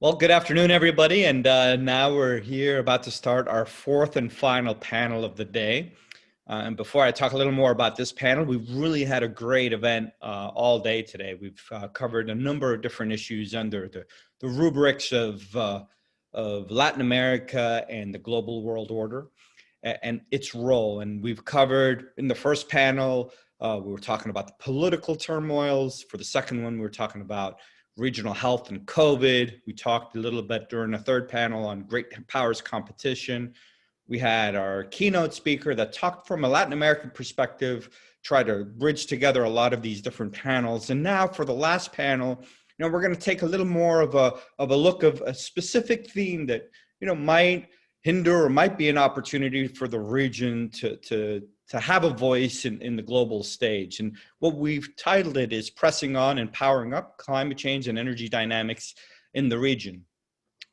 Well, good afternoon, everybody. And now we're here about to start our fourth and final panel of the day. And before I talk a little more about this panel, we've really had a great event all day today. We've covered a number of different issues under the rubrics of Latin America and the global world order and its role. And we've covered in the first panel, we were talking about the political turmoils. For the second one, we were talking about regional health and COVID. We talked a little bit during the third panel on great powers competition. We had our keynote speaker that talked from a Latin American perspective, tried to bridge together a lot of these different panels. And now for the last panel, we're going to take a little more of a look of a specific theme that, might hinder or might be an opportunity for the region to have a voice in the global stage. And what we've titled it is Pressing On and Powering Up Climate Change and Energy Dynamics in the Region.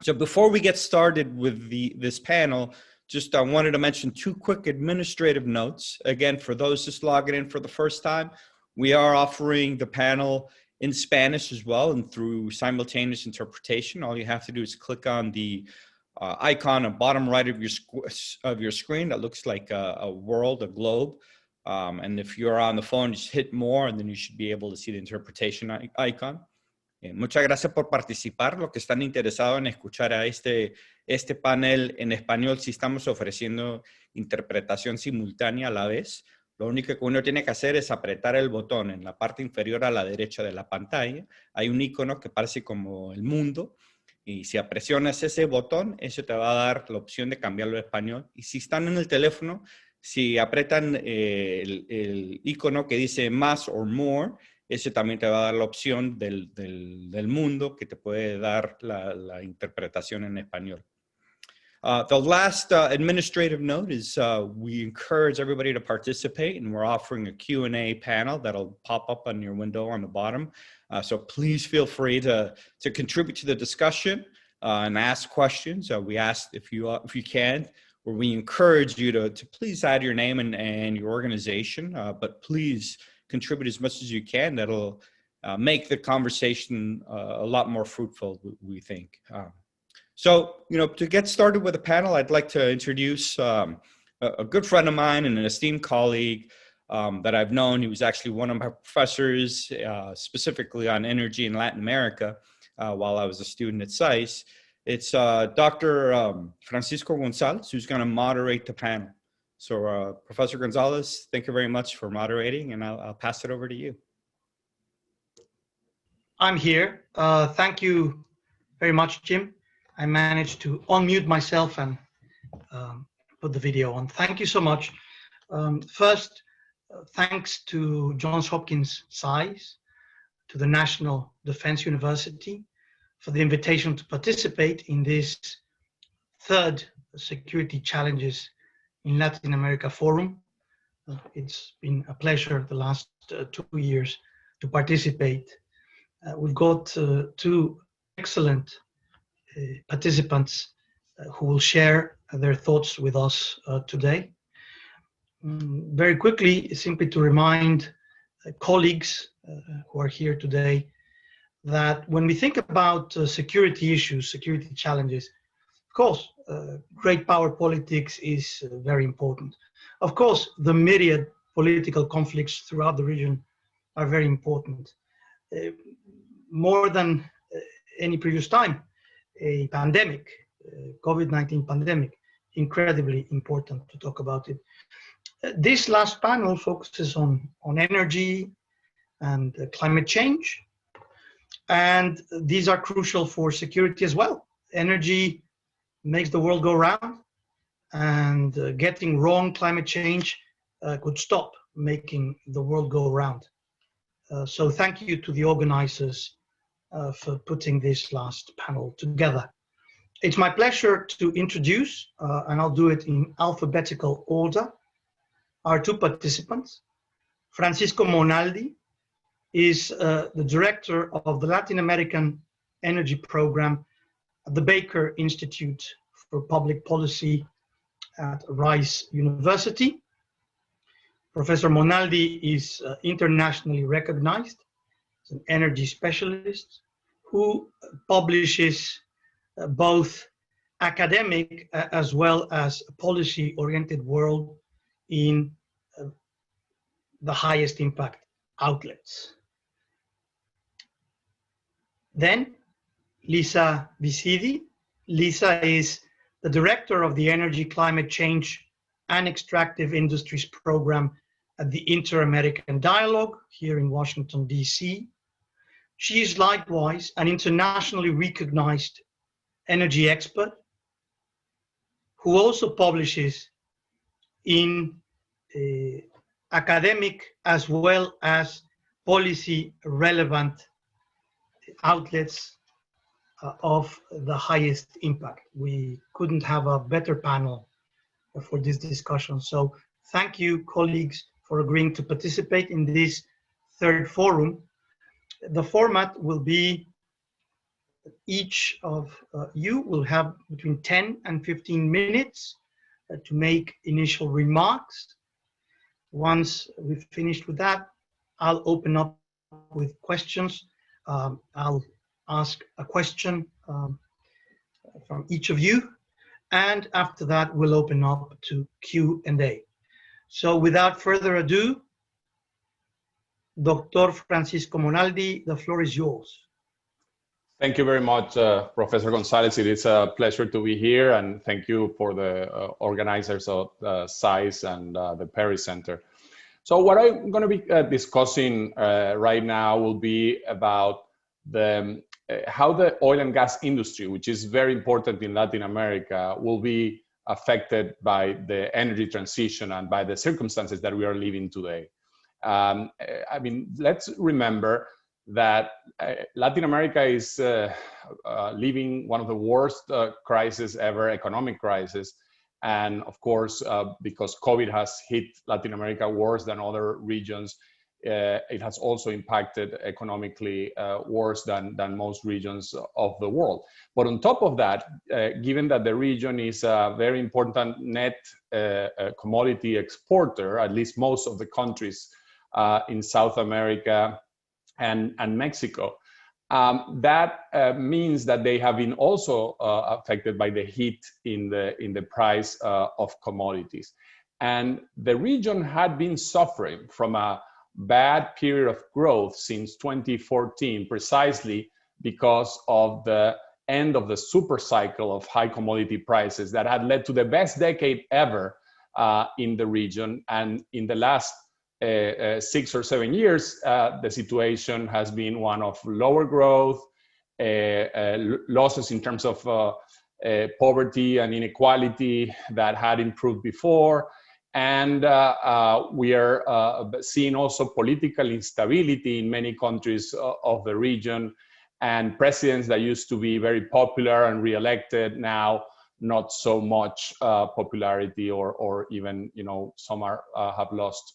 So before we get started with this panel, just I wanted to mention two quick administrative notes. Again, for those just logging in for the first time, we are offering the panel in Spanish as well and through simultaneous interpretation. All you have to do is click on the icon on the bottom right of your screen that looks like a world, a globe. And if you're on the phone, just hit more and then you should be able to see the interpretation icon. Muchas gracias por participar. Los que están interesados en escuchar a este panel en español, sí estamos ofreciendo interpretación simultánea a la vez. Lo único que uno tiene que hacer es apretar el botón en la parte inferior a la derecha de la pantalla. Hay un icono que parece como el mundo. Y si presionas ese botón, eso te va a dar la opción de cambiarlo a español. Y si están en el teléfono, si apretan el icono que dice más o more, ese también te va a dar la opción del mundo que te puede dar la interpretación en español. The last administrative note is we encourage everybody to participate, and we're offering a Q&A panel that'll pop up on your window on the bottom. So please feel free to contribute to the discussion and ask questions. We ask if you can, or we encourage you to please add your name and your organization, but please contribute as much as you can. That'll make the conversation a lot more fruitful, we think. So, to get started with the panel, I'd like to introduce a good friend of mine and an esteemed colleague that I've known. He was actually one of my professors, specifically on energy in Latin America, while I was a student at SAIS. It's Dr. Francisco González, who's going to moderate the panel. So, Professor González, thank you very much for moderating, and I'll pass it over to you. I'm here. Thank you very much, Jim. I managed to unmute myself and put the video on. Thank you so much. First, thanks to Johns Hopkins SAIS, to the National Defense University for the invitation to participate in this third Security Challenges in Latin America Forum. It's been a pleasure the last 2 years to participate. We've got two excellent participants who will share their thoughts with us today. Very quickly, simply to remind colleagues who are here today that when we think about security issues, security challenges, of course, great power politics is very important. Of course, the myriad political conflicts throughout the region are very important. More than any previous time, a pandemic, COVID-19 pandemic, incredibly important to talk about it. This last panel focuses on energy and climate change, and these are crucial for security as well. Energy makes the world go round, and getting wrong climate change could stop making the world go round. So thank you to the organizers for putting this last panel together. It's my pleasure to introduce, and I'll do it in alphabetical order, our two participants. Francisco Monaldi is the director of the Latin American Energy Program at the Baker Institute for Public Policy at Rice University. Professor Monaldi is internationally recognized as an energy specialist who publishes both academic as well as a policy-oriented world in the highest impact outlets. Then, Lisa Viscidi. Lisa is the director of the Energy, Climate Change and Extractive Industries program at the Inter-American Dialogue here in Washington, D.C. She is likewise an internationally recognized energy expert who also publishes in academic as well as policy relevant outlets of the highest impact. We couldn't have a better panel for this discussion. So thank you, colleagues, for agreeing to participate in this third forum. The format will be each of you will have between 10 and 15 minutes to make initial remarks. Once we've finished with that, I'll open up with questions. I'll ask a question from each of you, and after that, we'll open up to Q&A. So without further ado, Dr. Francisco Monaldi, the floor is yours. Thank you very much, Professor Gonzalez. It is a pleasure to be here, and thank you for the organizers of SAIS and the Perry Center. So what I'm going to be discussing right now will be about how the oil and gas industry, which is very important in Latin America, will be affected by the energy transition and by the circumstances that we are living today. I mean, let's remember that Latin America is living one of the worst crises ever, economic crisis. And of course, because COVID has hit Latin America worse than other regions, it has also impacted economically worse than most regions of the world. But on top of that, given that the region is a very important net commodity exporter, at least most of the countries in South America and Mexico, that means that they have been also affected by the heat in the price of commodities. And the region had been suffering from a bad period of growth since 2014, precisely because of the end of the super cycle of high commodity prices that had led to the best decade ever in the region. And in the last 6 or 7 years, the situation has been one of lower growth, losses in terms of poverty and inequality that had improved before. And we are seeing also political instability in many countries of the region, and presidents that used to be very popular and re-elected now not so much popularity, or even, you know, some are have lost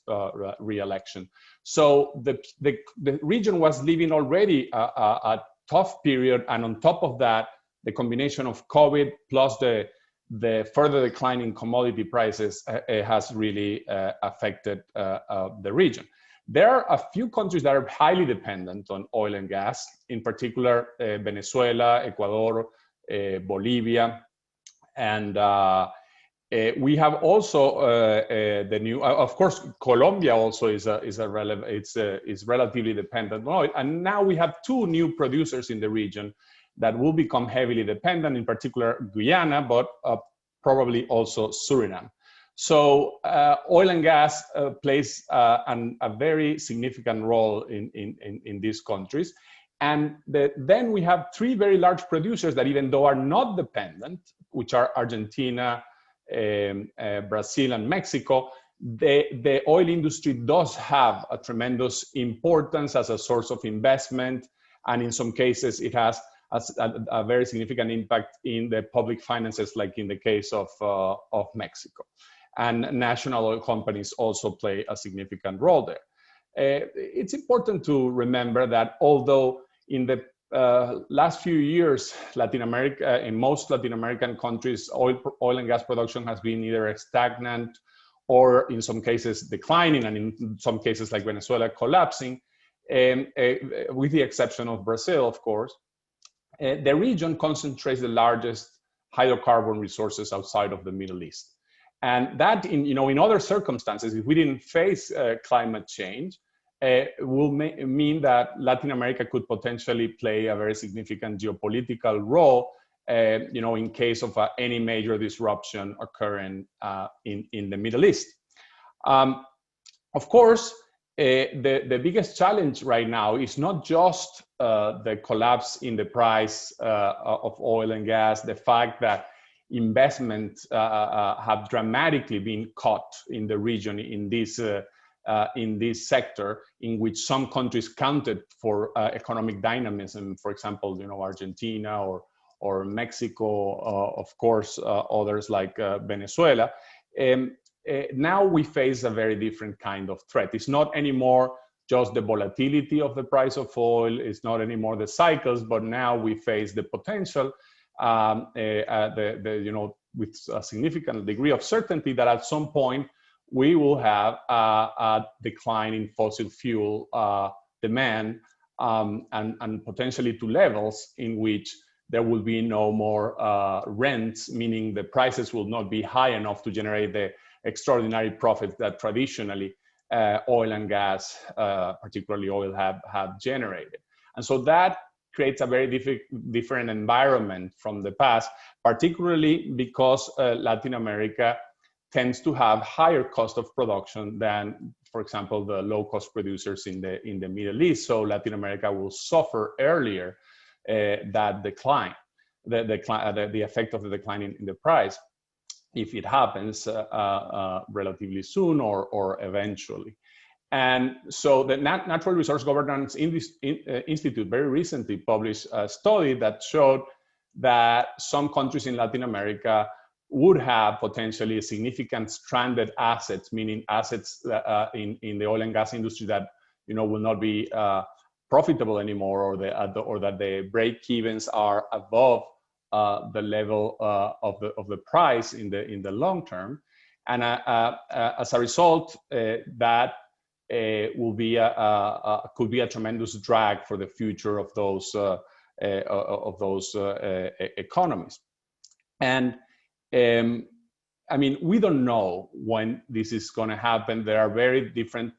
re-election. So the region was living already a tough period, and on top of that, the combination of COVID plus the further decline in commodity prices has really affected the region. There are a few countries that are highly dependent on oil and gas, in particular Venezuela, Ecuador, Bolivia, and we have also the new, of course, Colombia also is relatively dependent on oil, and now we have 2 new producers in the region that will become heavily dependent, in particular Guyana, but probably also Suriname. So oil and gas plays a very significant role in these countries. And then we have 3 very large producers that, even though are not dependent, which are Argentina, Brazil, and Mexico, the oil industry does have a tremendous importance as a source of investment. And in some cases, it has a very significant impact in the public finances, like in the case of Mexico. And national oil companies also play a significant role there. It's important to remember that although in the last few years, Latin America, in most Latin American countries, oil and gas production has been either stagnant or in some cases declining, and in some cases like Venezuela collapsing, with the exception of Brazil, of course. the region concentrates the largest hydrocarbon resources outside of the Middle East. And that, in other circumstances, if we didn't face climate change, will mean that Latin America could potentially play a very significant geopolitical role, in case of any major disruption occurring in the Middle East. Of course, the biggest challenge right now is not just the collapse in the price of oil and gas, the fact that investments have dramatically been cut in the region in this sector, in which some countries counted for economic dynamism, for example, Argentina or Mexico, of course, others like Venezuela. Now we face a very different kind of threat. It's not anymore just the volatility of the price of oil. It's not anymore the cycles, but now we face the potential, with a significant degree of certainty that at some point we will have a decline in fossil fuel demand, and potentially to levels in which there will be no more rents, meaning the prices will not be high enough to generate the extraordinary profits that traditionally oil and gas, particularly oil, have generated. And so that creates a very different environment from the past, particularly because Latin America tends to have higher cost of production than, for example, the low-cost producers in the Middle East. So Latin America will suffer earlier that decline, the effect of the decline in the price, if it happens relatively soon or eventually. And so the Natural Resource Governance Institute very recently published a study that showed that some countries in Latin America would have potentially significant stranded assets, meaning assets in the oil and gas industry that will not be profitable anymore, or that the break-evens are above the level of the price in the long term, and as a result, that will be could be a tremendous drag for the future of those economies. And I mean, we don't know when this is going to happen. There are very different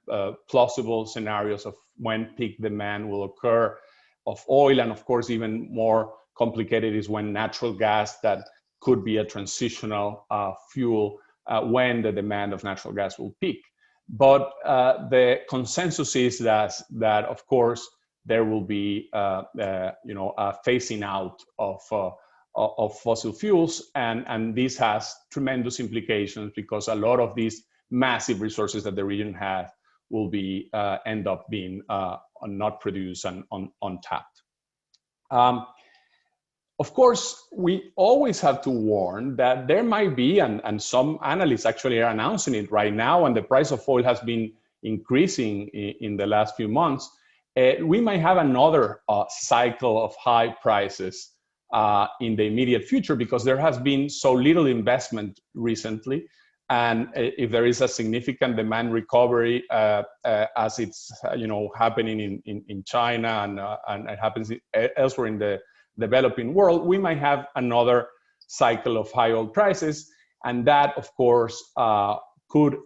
plausible scenarios of when peak demand will occur of oil, and of course, even more complicated is when natural gas, that could be a transitional fuel, when the demand of natural gas will peak. But the consensus is that of course there will be a phasing out of fossil fuels, and this has tremendous implications because a lot of these massive resources that the region has will be end up being not produced and untapped. Of course, we always have to warn that there might be, and some analysts actually are announcing it right now, and the price of oil has been increasing in the last few months, we might have another cycle of high prices in the immediate future, because there has been so little investment recently. And if there is a significant demand recovery, as it's happening in China and it happens elsewhere in the developing world, we might have another cycle of high oil prices, and that, of course, could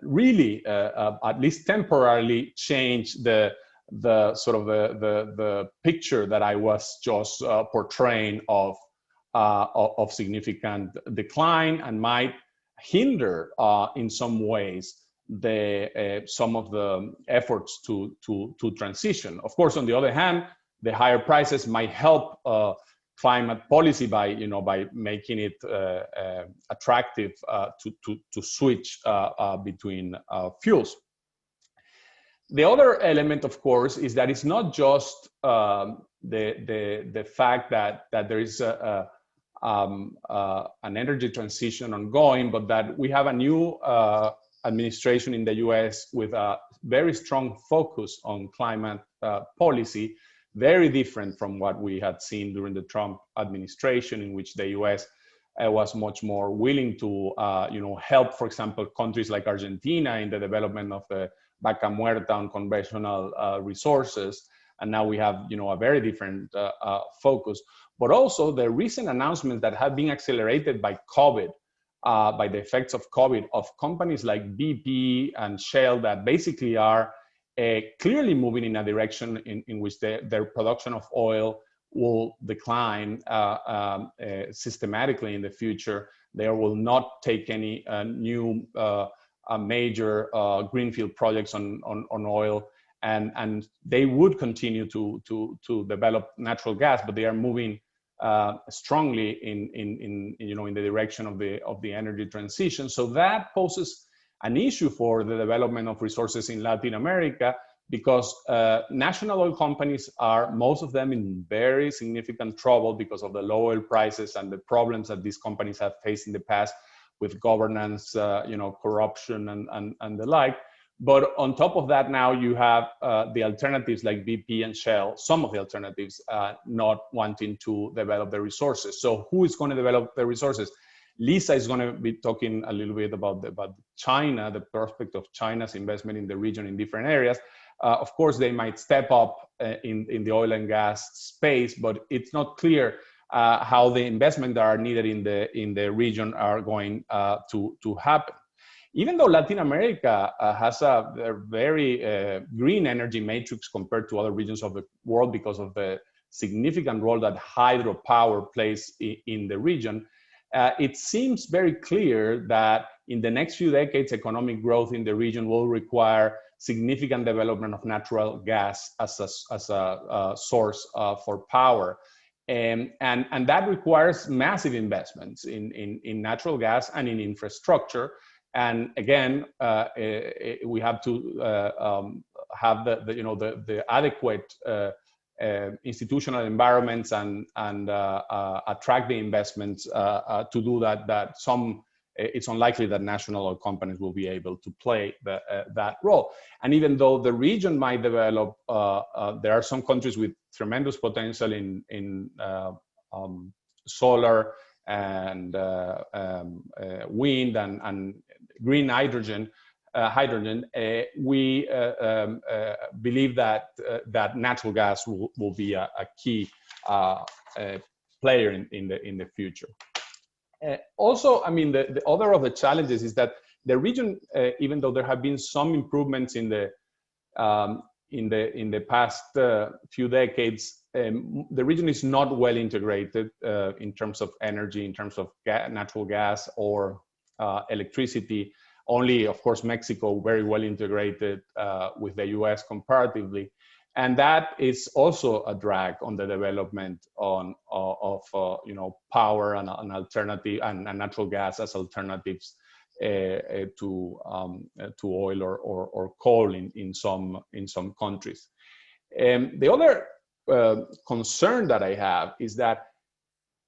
really, at least temporarily, change the picture that I was just portraying of significant decline, and might hinder in some ways some of the efforts to transition. Of course, on the other hand, the higher prices might help climate policy by making it attractive to switch between fuels. The other element, of course, is that it's not just the fact that there is an energy transition ongoing, but that we have a new administration in the US with a very strong focus on climate policy, very different from what we had seen during the Trump administration, in which the US was much more willing to help, for example, countries like Argentina in the development of the Vaca Muerta unconventional resources, and now we have, a very different focus. But also the recent announcements that have been accelerated by COVID, by the effects of COVID, of companies like BP and Shell that basically are clearly moving in a direction in which their production of oil will decline systematically in the future. They will not take any new major greenfield projects on oil, and they would continue to develop natural gas, but they are moving strongly in the direction of the energy transition. So that poses an issue for the development of resources in Latin America, because national oil companies are, most of them, in very significant trouble because of the low oil prices and the problems that these companies have faced in the past with governance, corruption and the like. But on top of that, now you have the alternatives like BP and Shell, some of the alternatives not wanting to develop the resources. So who is going to develop the resources? Lisa is going to be talking a little bit about China, the prospect of China's investment in the region in different areas. Of course, they might step up in the oil and gas space, but it's not clear how the investment that are needed in the region are going to happen. Even though Latin America has a very green energy matrix compared to other regions of the world because of the significant role that hydropower plays in the region, it seems very clear that in the next few decades, economic growth in the region will require significant development of natural gas as a source for power. And that requires massive investments in natural gas and in infrastructure. And again, we have to have the adequate institutional environments and attract the investments to do that. It's unlikely that national oil companies will be able to play that role. And even though the region might develop, there are some countries with tremendous potential in solar and wind and green hydrogen. We believe that natural gas will be a key player in the future. Also, I mean, the other of the challenges is that the region, even though there have been some improvements in the past few decades, the region is not well integrated in terms of energy, in terms of natural gas or electricity. Only, of course, Mexico very well integrated with the US comparatively. And that is also a drag on the development of power and an alternative and natural gas as alternatives to oil or coal in some countries. The other concern that I have is that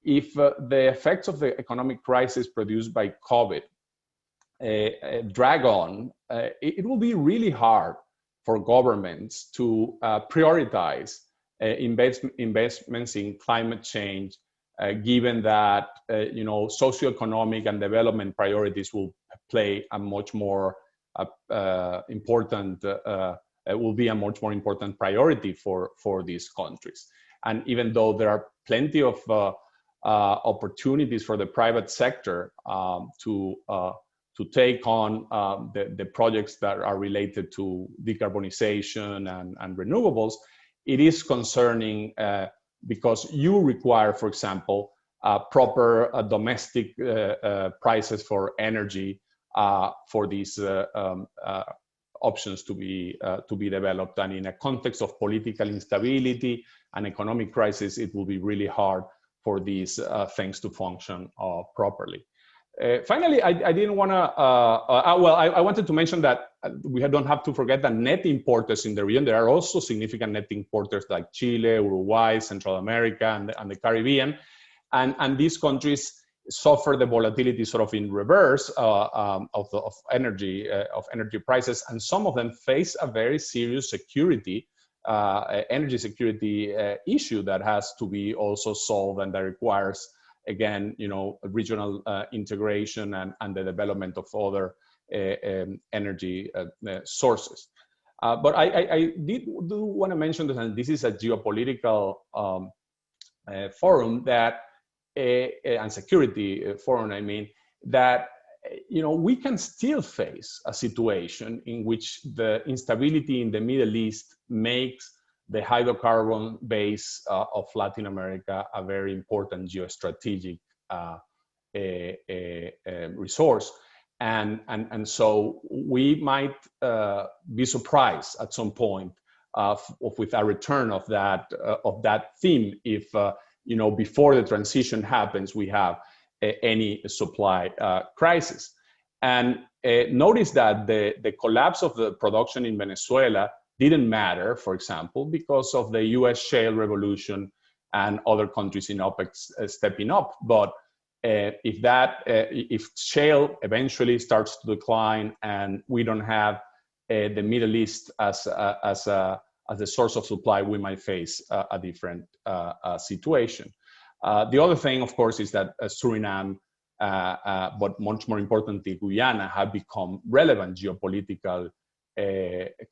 if the effects of the economic crisis produced by COVID drag on, it will be really hard for governments to prioritize investments in climate change, given that socioeconomic and development priorities will play a much more important priority for these countries. And even though there are plenty of opportunities for the private sector to take on the projects that are related to decarbonization and renewables, it is concerning because you require, for example, proper domestic prices for energy for these options to be developed. And in a context of political instability and economic crisis, it will be really hard for these things to function properly. Finally, I didn't want to, I wanted to mention that we don't have to forget that net importers in the region. There are also significant net importers like Chile, Uruguay, Central America, and the Caribbean. And these countries suffer the volatility sort of in reverse of energy prices. And some of them face a very serious energy security issue that has to be also solved, and that requires, again, regional integration and the development of other energy sources. But I do want to mention that, and this is a geopolitical forum that, and security forum, I mean, that we can still face a situation in which the instability in the Middle East makes the hydrocarbon base of Latin America a very important geostrategic resource. And so we might be surprised at some point with a return of that theme if before the transition happens we have any supply crisis. And notice that the collapse of the production in Venezuela didn't matter, for example, because of the US shale revolution and other countries in OPEC stepping up. But if shale eventually starts to decline and we don't have the Middle East as a source of supply, we might face a different situation. The other thing, of course, is that Suriname, but much more importantly, Guyana, have become relevant geopolitical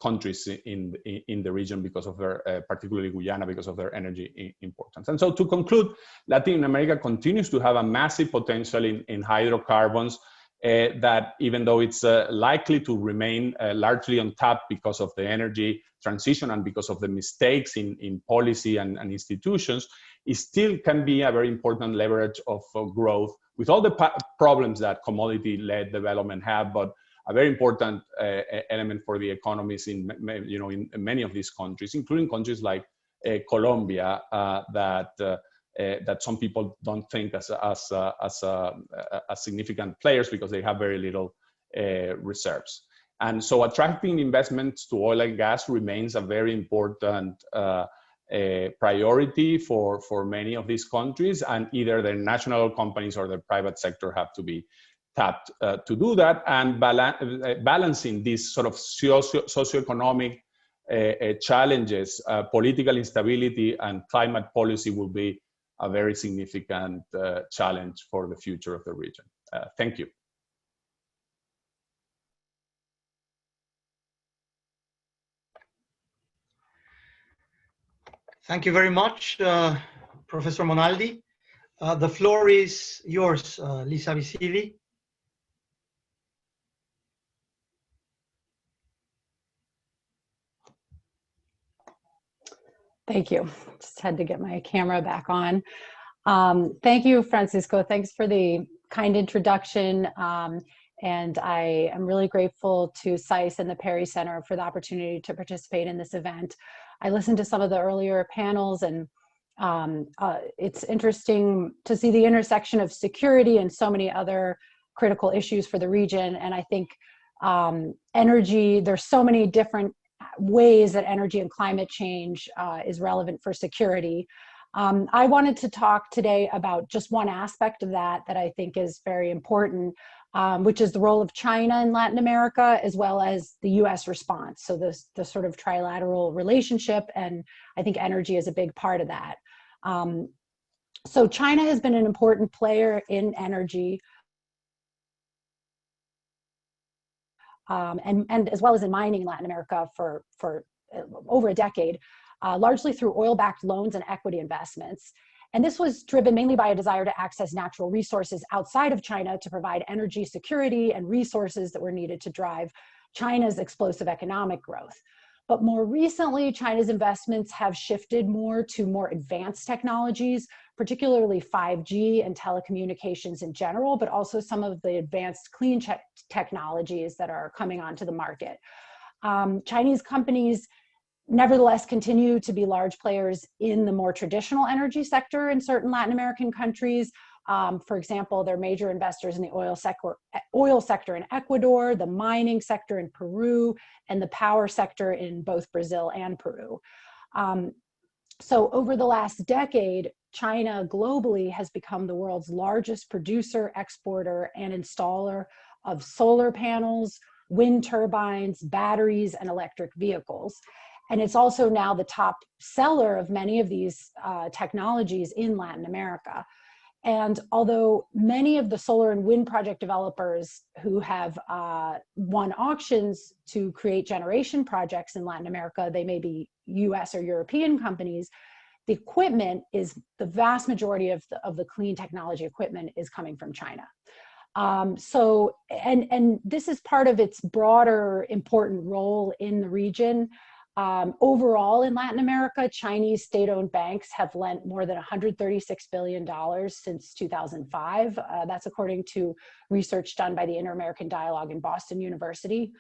countries in the region because of their, particularly Guyana, because of their energy importance. And so to conclude, Latin America continues to have a massive potential in hydrocarbons that even though it's likely to remain largely untapped because of the energy transition and because of the mistakes in policy and institutions, it still can be a very important leverage of growth with all the problems that commodity-led development have, but a very important element for the economies in many of these countries, including countries like Colombia, that some people don't think as significant players because they have very little reserves. And so attracting investments to oil and gas remains a very important priority for many of these countries, and either their national companies or the private sector have to be tapped to do that. And balancing these sort of socioeconomic challenges, political instability and climate policy will be a very significant challenge for the future of the region. Thank you. Thank you very much, Professor Monaldi. The floor is yours, Lisa Viscidi. Thank you. Just had to get my camera back on. Thank you, Francisco. Thanks for the kind introduction. And I am really grateful to SAIS and the Perry Center for the opportunity to participate in this event. I listened to some of the earlier panels, and it's interesting to see the intersection of security and so many other critical issues for the region. And I think energy, there's so many different ways that energy and climate change is relevant for security. I wanted to talk today about just one aspect of that I think is very important, which is the role of China in Latin America, as well as the US response. So the sort of trilateral relationship, and I think energy is a big part of that. So China has been an important player in energy, and as well as in mining in Latin America for over a decade, largely through oil-backed loans and equity investments. And this was driven mainly by a desire to access natural resources outside of China to provide energy security and resources that were needed to drive China's explosive economic growth. But more recently, China's investments have shifted more to more advanced technologies, particularly 5G and telecommunications in general, but also some of the advanced clean technologies that are coming onto the market. Chinese companies nevertheless continue to be large players in the more traditional energy sector in certain Latin American countries. For example, they're major investors in the oil sector in Ecuador, the mining sector in Peru, and the power sector in both Brazil and Peru. So over the last decade, China globally has become the world's largest producer, exporter, and installer of solar panels, wind turbines, batteries, and electric vehicles. And it's also now the top seller of many of these technologies in Latin America. And although many of the solar and wind project developers who have won auctions to create generation projects in Latin America, they may be US or European companies, the equipment is, the vast majority of the clean technology equipment is coming from China. So this is part of its broader important role in the region. Overall in Latin America, Chinese state-owned banks have lent more than $136 billion since 2005. That's according to research done by the Inter-American Dialogue in Boston University.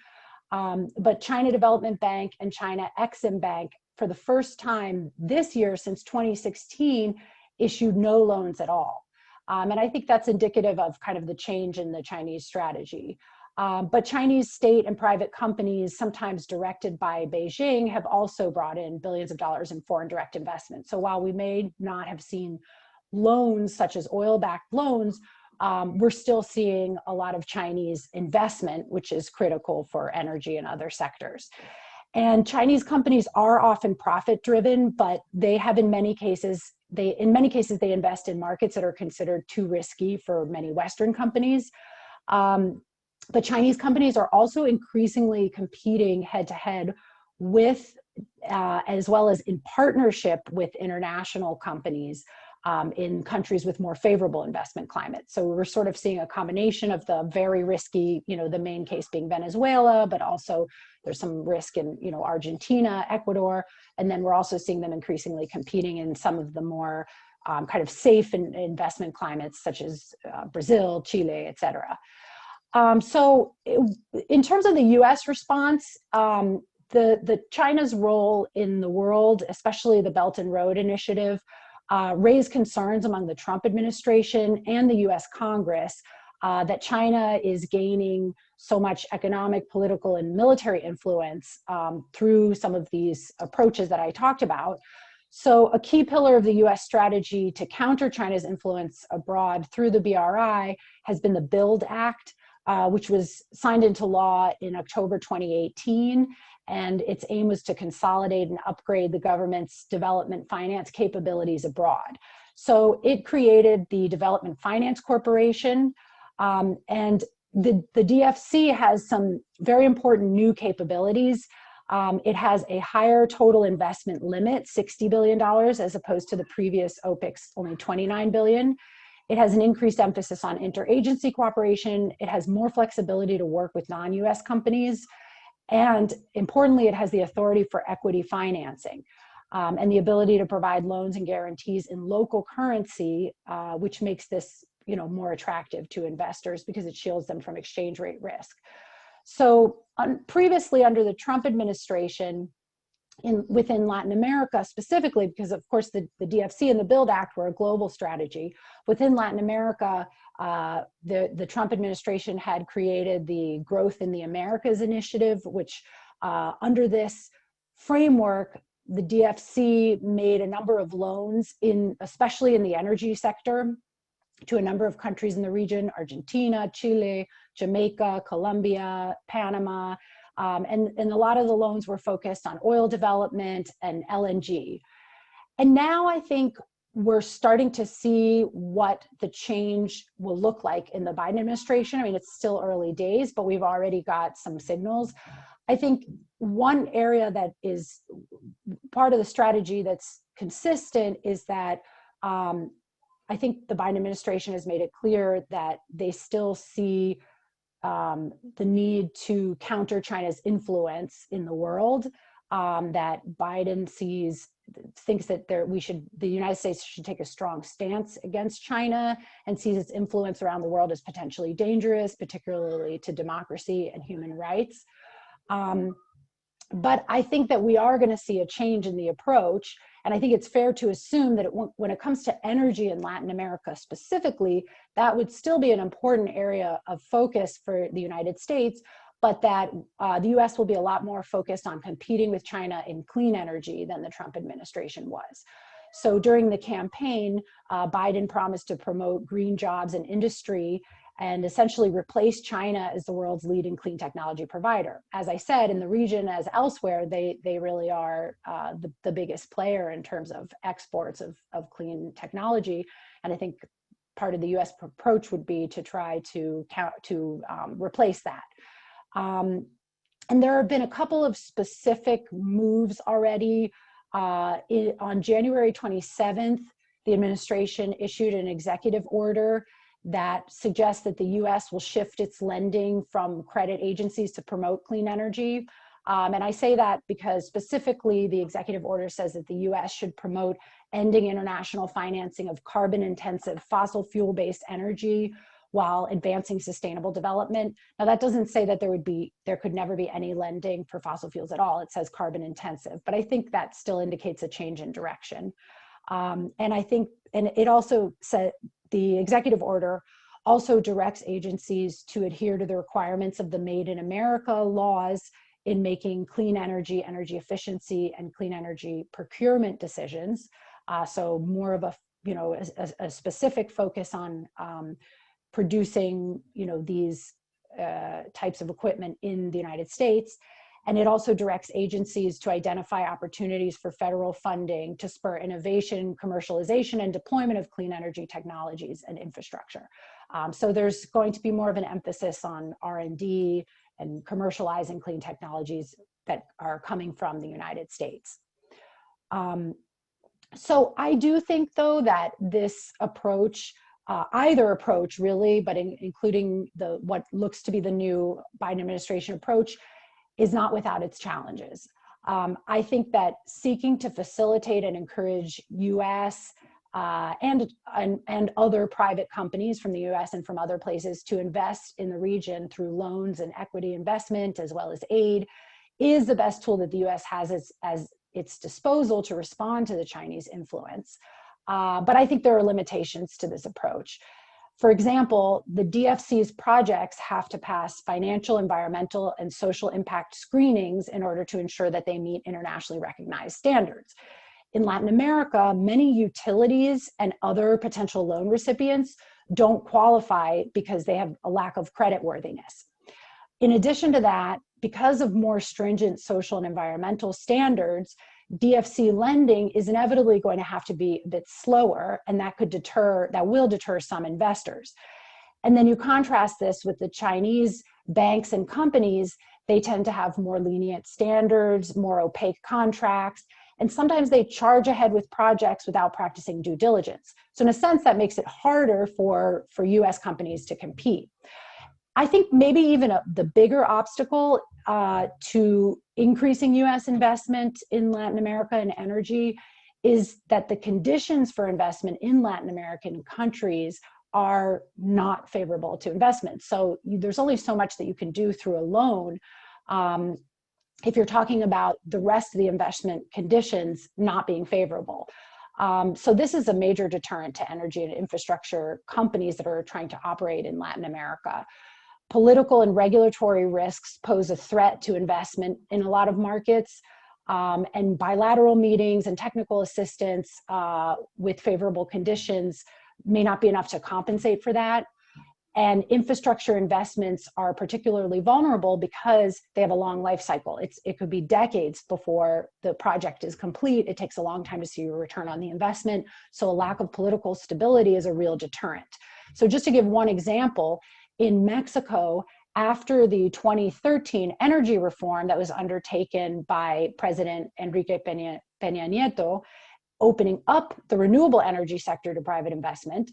But China Development Bank and China Exim Bank, for the first time this year since 2016, issued no loans at all. And I think that's indicative of kind of the change in the Chinese strategy. But Chinese state and private companies, sometimes directed by Beijing, have also brought in billions of dollars in foreign direct investment. So while we may not have seen loans such as oil-backed loans, we're still seeing a lot of Chinese investment, which is critical for energy and other sectors. And Chinese companies are often profit-driven, but they have in many cases they invest in markets that are considered too risky for many Western companies. But Chinese companies are also increasingly competing head-to-head with, as well as in partnership with international companies in countries with more favorable investment climate. So we're sort of seeing a combination of the very risky, the main case being Venezuela, but also there's some risk in, Argentina, Ecuador, and then we're also seeing them increasingly competing in some of the more kind of safe investment climates, such as Brazil, Chile, et cetera. So in terms of the US response, the China's role in the world, especially the Belt and Road Initiative, raised concerns among the Trump administration and the US Congress that China is gaining so much economic, political, and military influence through some of these approaches that I talked about. So a key pillar of the US strategy to counter China's influence abroad through the BRI has been the BUILD Act, which was signed into law in October 2018. And its aim was to consolidate and upgrade the government's development finance capabilities abroad. So it created the Development Finance Corporation, and the DFC has some very important new capabilities. It has a higher total investment limit, $60 billion, as opposed to the previous OPIC's only $29 billion. It has an increased emphasis on interagency cooperation. It has more flexibility to work with non-US companies. And importantly, it has the authority for equity financing and the ability to provide loans and guarantees in local currency, which makes this more attractive to investors because it shields them from exchange rate risk. So previously under the Trump administration, within Latin America specifically, because of course the DFC and the BUILD Act were a global strategy, within Latin America, the Trump administration had created the Growth in the Americas initiative, which under this framework, the DFC made a number of loans, especially in the energy sector, to a number of countries in the region: Argentina, Chile, Jamaica, Colombia, Panama, and a lot of the loans were focused on oil development and LNG. And now I think we're starting to see what the change will look like in the Biden administration. I mean, it's still early days, but we've already got some signals. I think one area that is part of the strategy that's consistent is that I think the Biden administration has made it clear that they still see the need to counter China's influence in the world, that Biden thinks that the United States should take a strong stance against China and sees its influence around the world as potentially dangerous, particularly to democracy and human rights. But I think that we are going to see a change in the approach. And I think it's fair to assume that when it comes to energy in Latin America specifically, that would still be an important area of focus for the United States, but that the US will be a lot more focused on competing with China in clean energy than the Trump administration was. So during the campaign, Biden promised to promote green jobs and industry and essentially replace China as the world's leading clean technology provider. As I said, in the region as elsewhere, they really are the biggest player in terms of exports of clean technology. And I think part of the US approach would be to try to replace that. And there have been a couple of specific moves already. On January 27th, the administration issued an executive order that suggests that the US will shift its lending from credit agencies to promote clean energy. And I say that because specifically the executive order says that the US should promote ending international financing of carbon-intensive fossil fuel-based energy while advancing sustainable development. Now that doesn't say that there could never be any lending for fossil fuels at all. It says carbon-intensive, but I think that still indicates a change in direction. And it also said, the executive order also directs agencies to adhere to the requirements of the Made in America laws in making clean energy, energy efficiency, and clean energy procurement decisions. So more of a specific focus on producing, these types of equipment in the United States. And it also directs agencies to identify opportunities for federal funding to spur innovation, commercialization, and deployment of clean energy technologies and infrastructure. So there's going to be more of an emphasis on R&D and commercializing clean technologies that are coming from the United States. So I do think, though, that this approach, either approach really, but including what looks to be the new Biden administration approach, is not without its challenges. I think that seeking to facilitate and encourage U.S. And other private companies from the U.S. and from other places to invest in the region through loans and equity investment as well as aid is the best tool that the U.S. has as its disposal to respond to the Chinese influence. But I think there are limitations to this approach. For example, the DFC's projects have to pass financial, environmental, and social impact screenings in order to ensure that they meet internationally recognized standards. In Latin America, many utilities and other potential loan recipients don't qualify because they have a lack of creditworthiness. In addition to that, because of more stringent social and environmental standards, DFC lending is inevitably going to have to be a bit slower, and that will deter some investors. And then you contrast this with the Chinese banks and companies. They tend to have more lenient standards, more opaque contracts, and sometimes they charge ahead with projects without practicing due diligence. So in a sense, that makes it harder for US companies to compete. I think maybe even the bigger obstacle to increasing US investment in Latin America and energy is that the conditions for investment in Latin American countries are not favorable to investment. So there's only so much that you can do through a loan if you're talking about the rest of the investment conditions not being favorable. So this is a major deterrent to energy and infrastructure companies that are trying to operate in Latin America. Political and regulatory risks pose a threat to investment in a lot of markets, and bilateral meetings and technical assistance with favorable conditions may not be enough to compensate for that. And infrastructure investments are particularly vulnerable because they have a long life cycle. It could be decades before the project is complete. It takes a long time to see a return on the investment. So a lack of political stability is a real deterrent. So just to give one example, in Mexico, after the 2013 energy reform that was undertaken by President Enrique Peña Nieto, opening up the renewable energy sector to private investment,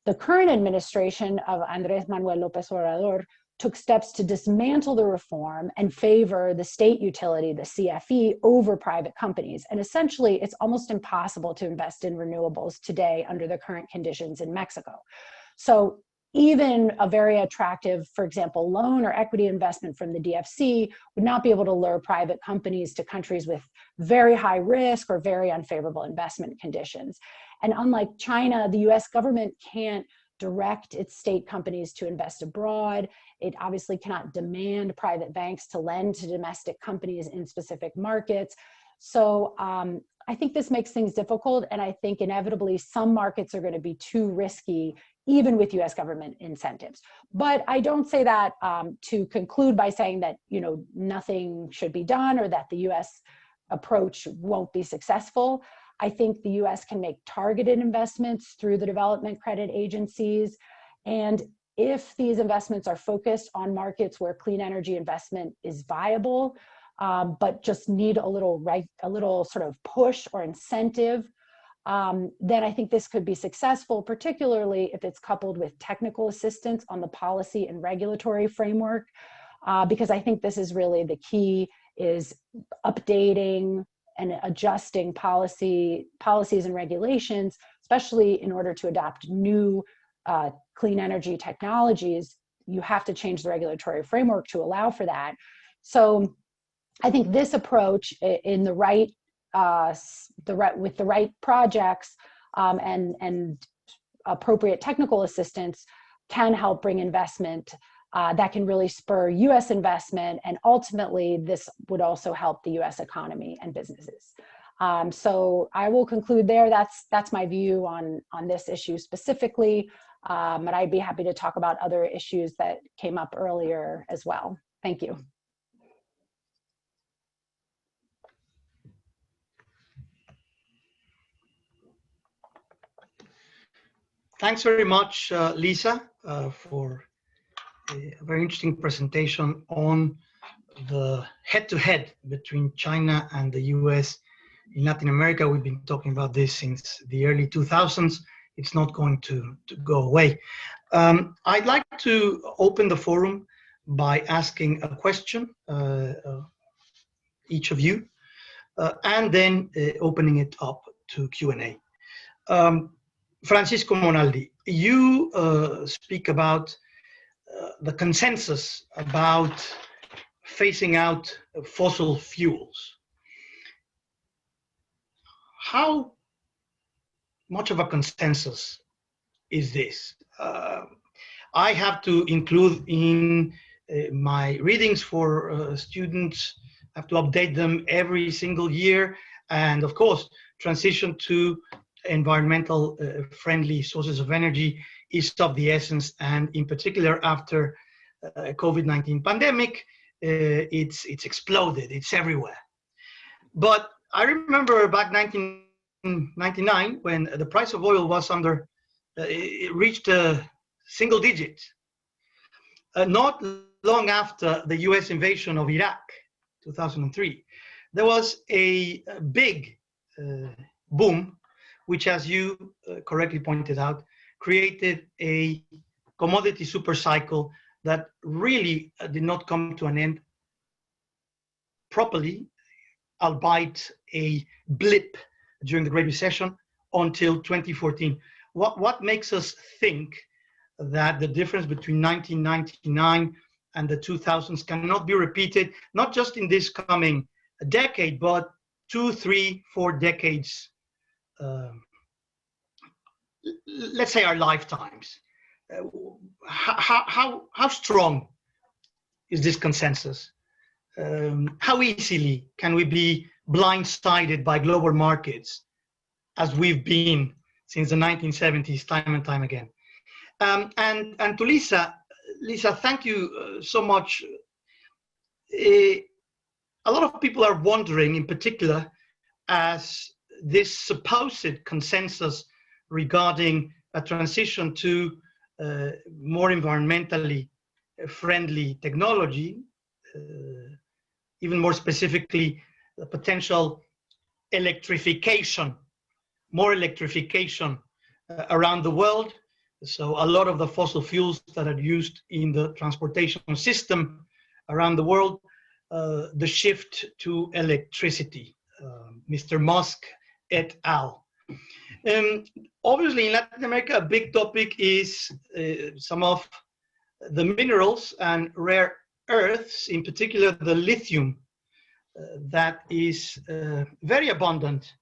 the current administration of Andrés Manuel López Obrador took steps to dismantle the reform and favor the state utility, the CFE, over private companies. And essentially, it's almost impossible to invest in renewables today under the current conditions in Mexico. So even a very attractive, for example, loan or equity investment from the DFC would not be able to lure private companies to countries with very high risk or very unfavorable investment conditions. And unlike China, the US government can't direct its state companies to invest abroad. It obviously cannot demand private banks to lend to domestic companies in specific markets. So I think this makes things difficult, and I think inevitably some markets are going to be too risky even with US government incentives. But I don't say that to conclude by saying that nothing should be done or that the US approach won't be successful. I think the US can make targeted investments through the development credit agencies. And if these investments are focused on markets where clean energy investment is viable, but just need a little sort of push or incentive, then I think this could be successful, particularly if it's coupled with technical assistance on the policy and regulatory framework, because I think this is really the key, is updating and adjusting policies and regulations, especially in order to adopt new clean energy technologies. You have to change the regulatory framework to allow for that. So I think this approach in the right with the right projects and appropriate technical assistance can help bring investment that can really spur US investment, and ultimately this would also help the US economy and businesses. So I will conclude there. That's my view on this issue specifically, but I'd be happy to talk about other issues that came up earlier as well. Thank you. Thanks very much, Lisa, for a very interesting presentation on the head-to-head between China and the US in Latin America. We've been talking about this since the early 2000s. It's not going to go away. I'd like to open the forum by asking a question, each of you, and then opening it up to Q&A. Francisco Monaldi, you speak about the consensus about phasing out fossil fuels. How much of a consensus is this? I have to include in my readings for students, I have to update them every single year, and of course, transition to environmental friendly sources of energy is of the essence, and in particular after COVID-19 pandemic, it's exploded, it's everywhere. But I remember back 1999 when the price of oil was under, it reached a single digit. Not long after the US invasion of Iraq, 2003, there was a big boom, which, as you correctly pointed out, created a commodity super cycle that really did not come to an end properly, albeit a blip during the Great Recession until 2014. What makes us think that the difference between 1999 and the 2000s cannot be repeated, not just in this coming decade, but 2, 3, 4 decades, let's say our lifetimes? How strong is this consensus? How easily can we be blindsided by global markets, as we've been since the 1970s, time and time again? And to Lisa, thank you so much. A lot of people are wondering, in particular, as this supposed consensus regarding a transition to more environmentally friendly technology, even more specifically, the potential electrification, more electrification around the world. So a lot of the fossil fuels that are used in the transportation system around the world, the shift to electricity, Mr. Musk et al. Obviously, in Latin America, a big topic is some of the minerals and rare earths, in particular the lithium, that is very abundant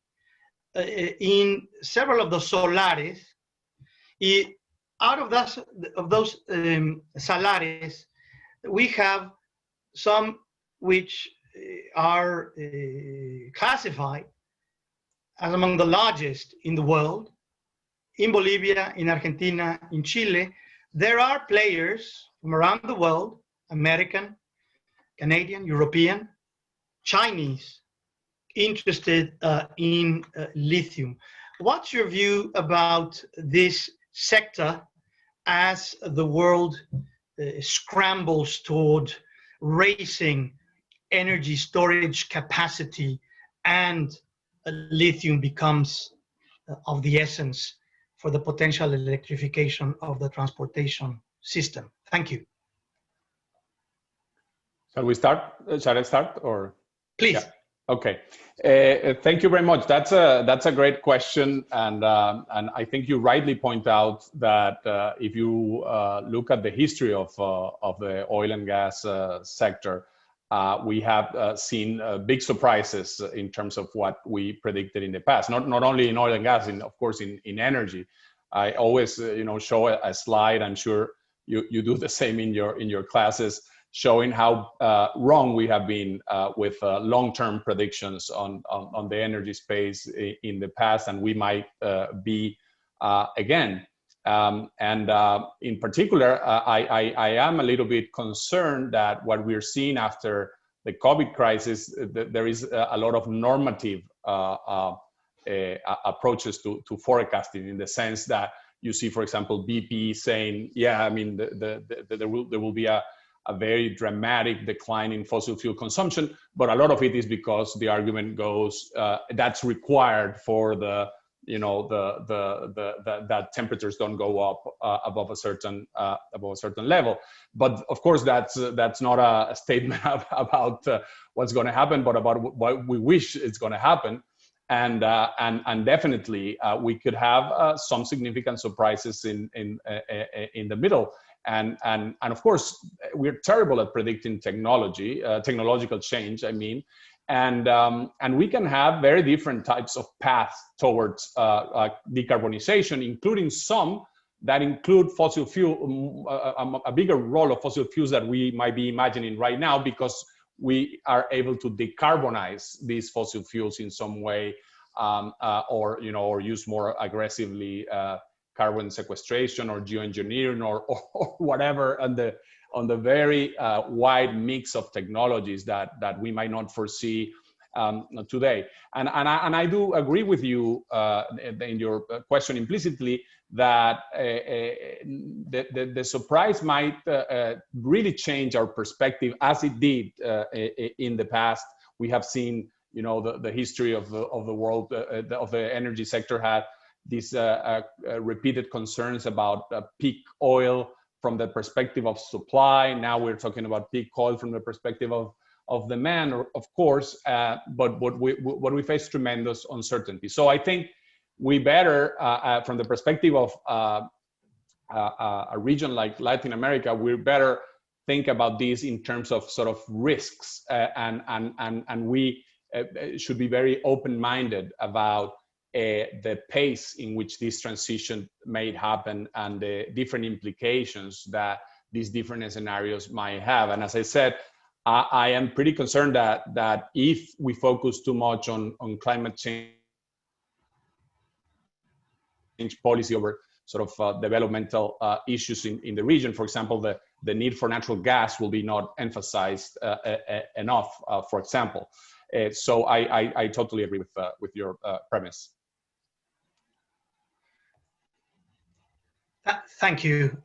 in several of the solares. Out of those salares, we have some which are classified as among the largest in the world. In Bolivia, in Argentina, in Chile, there are players from around the world, American, Canadian, European, Chinese, interested in lithium. What's your view about this sector as the world scrambles toward raising energy storage capacity and lithium becomes of the essence for the potential electrification of the transportation system? Thank you. Shall we start? Shall I start or? Please. Yeah. Okay. Thank you very much. That's a great question, and I think you rightly point out that if you look at the history of the oil and gas sector, we have seen big surprises in terms of what we predicted in the past. Not only in oil and gas, of course in energy. I always show a slide. I'm sure you do the same in your classes, showing how wrong we have been with long-term predictions on the energy space in the past, and we might be again. In particular, I am a little bit concerned that what we're seeing after the COVID crisis, there is a lot of normative approaches to forecasting, in the sense that you see, for example, BP saying, yeah, I mean, there will be a very dramatic decline in fossil fuel consumption, but a lot of it is because the argument goes that's required for that temperatures don't go up above a certain level. But of course, that's not a statement about what's going to happen, but about what we wish is going to happen. And definitely we could have some significant surprises in the middle. And of course, we're terrible at predicting technological change, I mean, and we can have very different types of paths towards decarbonization, including some that include fossil fuel, a bigger role of fossil fuels that we might be imagining right now, because we are able to decarbonize these fossil fuels in some way, or use more aggressively carbon sequestration or geoengineering or whatever, on the very wide mix of technologies that we might not foresee today. And I do agree with you in your question implicitly that the surprise might really change our perspective, as it did in the past. We have seen, the history of the world, of the energy sector had these repeated concerns about peak oil from the perspective of supply. Now we're talking about peak oil from the perspective of demand, of course, but what we face tremendous uncertainty. So I think we better, from the perspective of a region like Latin America, we better think about these in terms of sort of risks, and we should be very open-minded about the pace in which this transition may happen and the different implications that these different scenarios might have. And as I said, I am pretty concerned that if we focus too much on climate change policy over sort of developmental issues in the region, for example, the need for natural gas will be not emphasized enough, for example. So I totally agree with your premise. Thank you,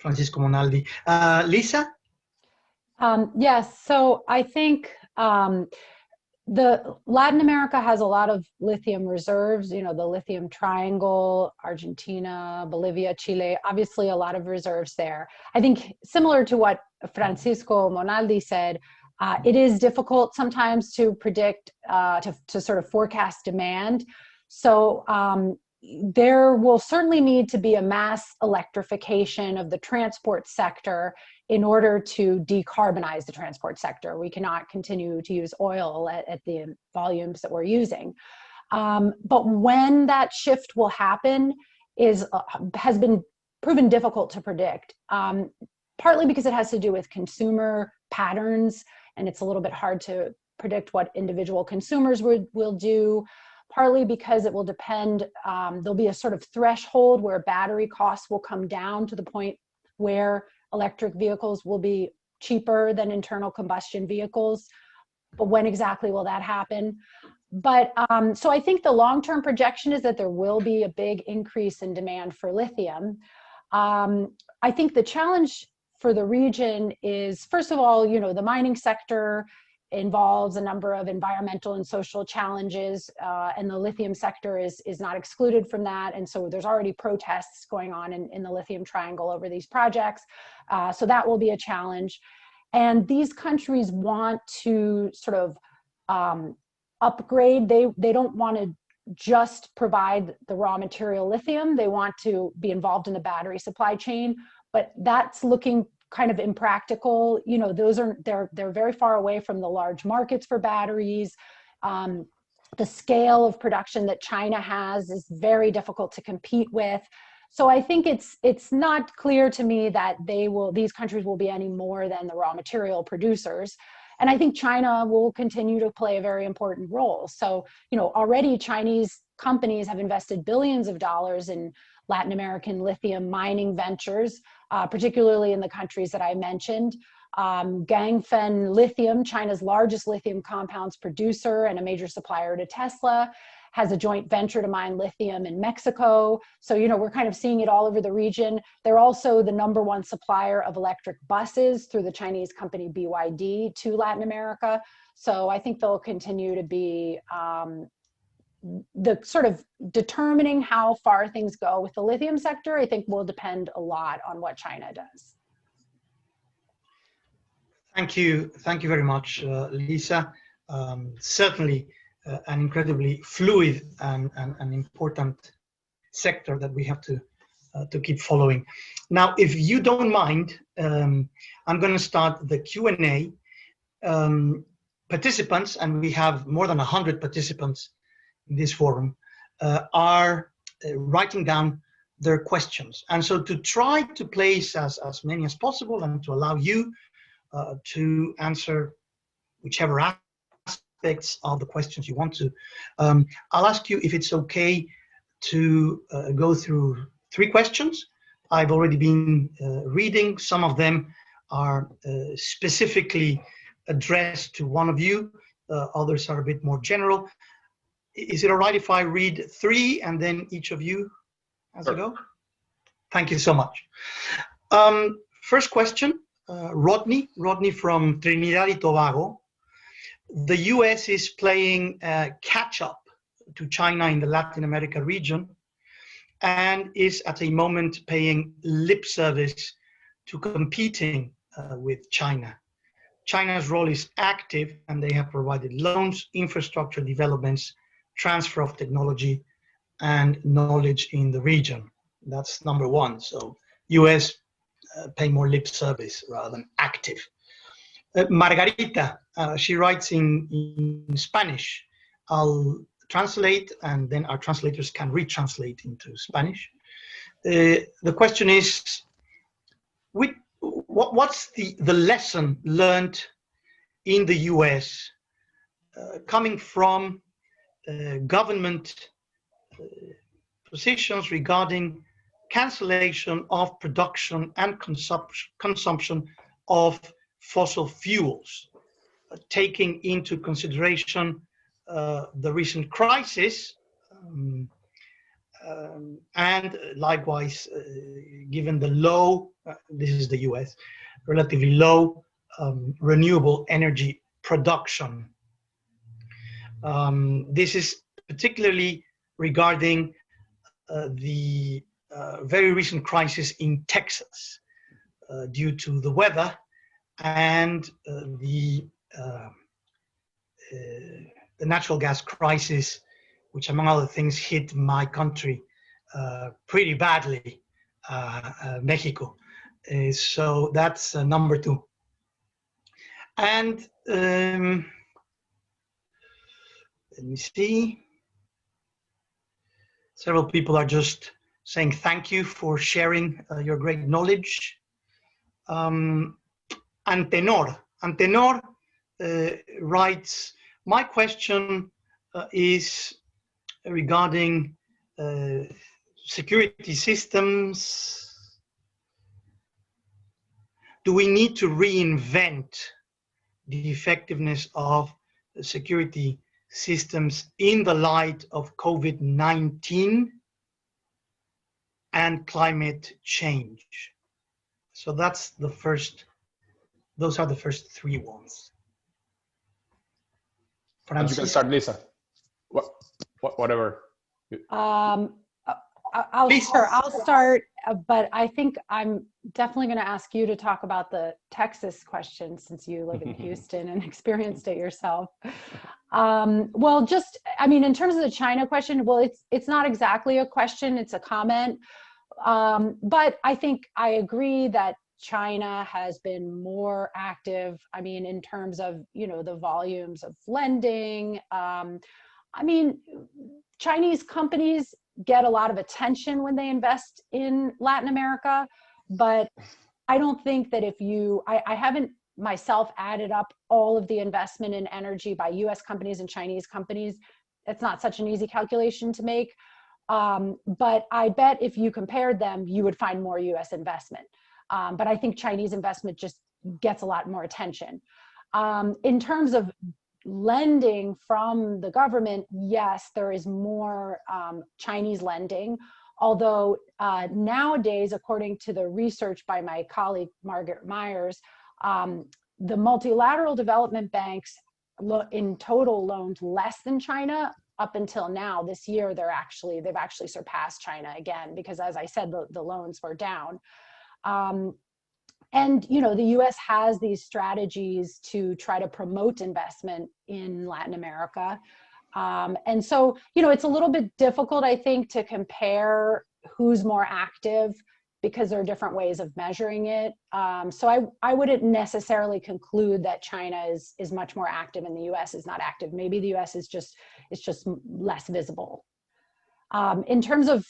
Francisco Monaldi. Lisa? Yes, so I think Latin America has a lot of lithium reserves, the lithium triangle, Argentina, Bolivia, Chile, obviously a lot of reserves there. I think similar to what Francisco Monaldi said, it is difficult sometimes to predict, to sort of forecast demand. So there will certainly need to be a mass electrification of the transport sector in order to decarbonize the transport sector. We cannot continue to use oil at the volumes that we're using. But when that shift will happen has been proven difficult to predict, partly because it has to do with consumer patterns, and it's a little bit hard to predict what individual consumers will do. Partly because it will depend, there'll be a sort of threshold where battery costs will come down to the point where electric vehicles will be cheaper than internal combustion vehicles. but when exactly will that happen? But so I think the long-term projection is that there will be a big increase in demand for lithium. I think the challenge for the region is, first of all, you know, the mining sector involves a number of environmental and social challenges, and the lithium sector is not excluded from that. And so there's already protests going on in the lithium triangle over these projects. So that will be a challenge. And these countries want to sort of upgrade. They don't want to just provide the raw material lithium. They want to be involved in the battery supply chain, but that's looking kind of impractical. You know, they're very far away from the large markets for batteries. The scale of production that China has is very difficult to compete with. So I think it's not clear to me that these countries will be any more than the raw material producers. And I think China will continue to play a very important role. So, you know, already Chinese companies have invested billions of dollars in Latin American lithium mining ventures, particularly in the countries that I mentioned. Ganfeng Lithium, China's largest lithium compounds producer and a major supplier to Tesla, has a joint venture to mine lithium in Mexico. So, you know, we're kind of seeing it all over the region. They're also the #1 supplier of electric buses through the Chinese company BYD to Latin America. So I think they'll continue to be the sort of determining how far things go with the lithium sector, I think will depend a lot on what China does. Thank you very much, Lisa. Certainly an incredibly fluid and important sector that we have to keep following. Now, if you don't mind, I'm going to start the Q&A. Participants, and we have more than 100 participants in this forum, are writing down their questions. And so to try to place as many as possible and to allow you to answer whichever aspects of the questions you want to, I'll ask you if it's okay to go through 3 questions. I've already been reading. Some of them are specifically addressed to one of you. Others are a bit more general. Is it all right if I read 3 and then each of you has a go? Thank you so much. First question, Rodney from Trinidad and Tobago. The US is playing catch up to China in the Latin America region and is at a moment paying lip service to competing with China. China's role is active and they have provided loans, infrastructure developments, transfer of technology and knowledge in the region. That's number 1. So US pay more lip service rather than active. Margarita, she writes in Spanish. I'll translate and then our translators can retranslate into Spanish. The question is, what's the lesson learned in the US coming from government positions regarding cancellation of production and consumption of fossil fuels, taking into consideration the recent crisis and likewise given the low, this is the US, relatively low renewable energy production. This is particularly regarding the very recent crisis in Texas due to the weather and the natural gas crisis, which among other things hit my country pretty badly, Mexico. So that's number 2. And let me see. Several people are just saying thank you for sharing your great knowledge. Antenor writes, my question is regarding security systems. Do we need to reinvent the effectiveness of security systems in the light of COVID-19 and climate change. So that's the first, those are the first three ones. You can start, Lisa. Whatever. I'll start, but I think I'm definitely going to ask you to talk about the Texas question, since you live in Houston and experienced it yourself. Well, just, I mean, in terms of the China question, well, it's not exactly a question, it's a comment. But I think I agree that China has been more active, I mean, in terms of, you know, the volumes of lending. I mean, Chinese companies get a lot of attention when they invest in Latin America, but I don't think that if you, I haven't myself added up all of the investment in energy by US companies and Chinese companies. It's not such an easy calculation to make. But I bet if you compared them, you would find more US investment. But I think Chinese investment just gets a lot more attention. In terms of lending from the government, yes, there is more Chinese lending. Although nowadays, according to the research by my colleague, Margaret Myers, the multilateral development banks in total loaned less than China. Up until now, this year, they've actually surpassed China again, because as I said, the loans were down. And, you know, the US has these strategies to try to promote investment in Latin America. And so, you know, it's a little bit difficult, I think, to compare who's more active, because there are different ways of measuring it. So I wouldn't necessarily conclude that China is much more active and the US is not active. Maybe the US is just less visible. In terms of,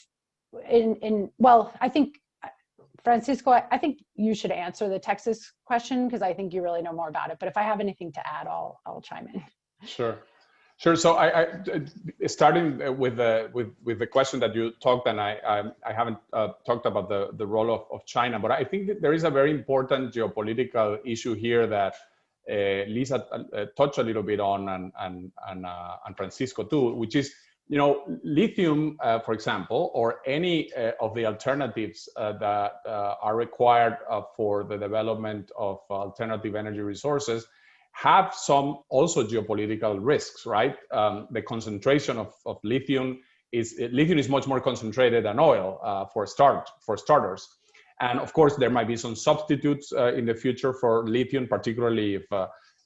well, I think, Francisco, I think you should answer the Texas question, because I think you really know more about it. But if I have anything to add, I'll chime in. Sure. So I starting with the question that you talked, and I haven't talked about the role of China, but I think that there is a very important geopolitical issue here that Lisa touched a little bit on, and Francisco too, which is, you know, lithium, for example, or any of the alternatives that are required for the development of alternative energy resources have some also geopolitical risks, right? The concentration of lithium is much more concentrated than oil for starters. And of course, there might be some substitutes in the future for lithium, particularly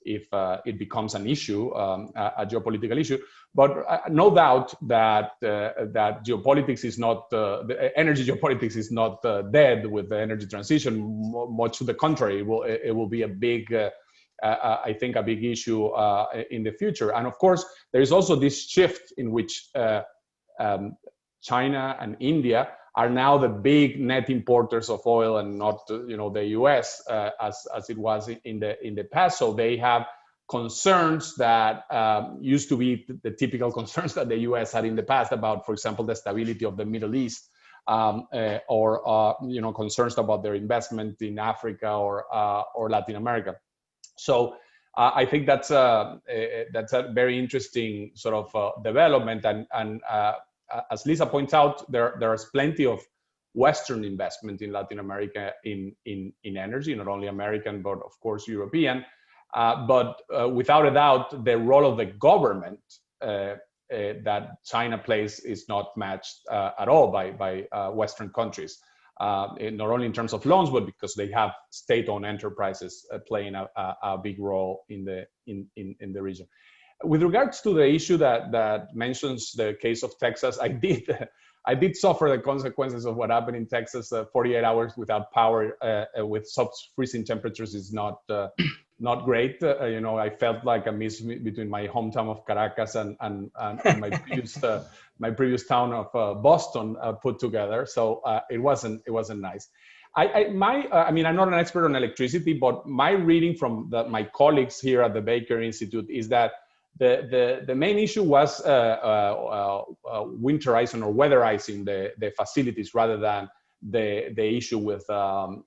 if it becomes an issue, a geopolitical issue. But no doubt that that geopolitics is not, the energy geopolitics is not dead with the energy transition. Much to the contrary, it will be a big, I think, a big issue in the future. And of course, there is also this shift in which China and India are now the big net importers of oil, and not, you know, the U.S. As it was in the past. So they have concerns that used to be the typical concerns that the U.S. had in the past about, for example, the stability of the Middle East, or you know, concerns about their investment in Africa or Latin America. So I think that's a very interesting sort of development, and as Lisa points out, there is plenty of Western investment in Latin America in energy, not only American, but of course European. But without a doubt, the role of the government that China plays is not matched at all by Western countries, not only in terms of loans, but because they have state-owned enterprises playing a big role in the region. With regards to the issue that mentions the case of Texas, I did suffer the consequences of what happened in Texas. 48 hours without power with sub-freezing temperatures is not great. You know, I felt like a mix between my hometown of Caracas and my previous town of Boston put together. So it wasn't nice. I mean, I'm not an expert on electricity, but my reading from my colleagues here at the Baker Institute is that the main issue was winterizing or weatherizing the facilities rather than the issue with the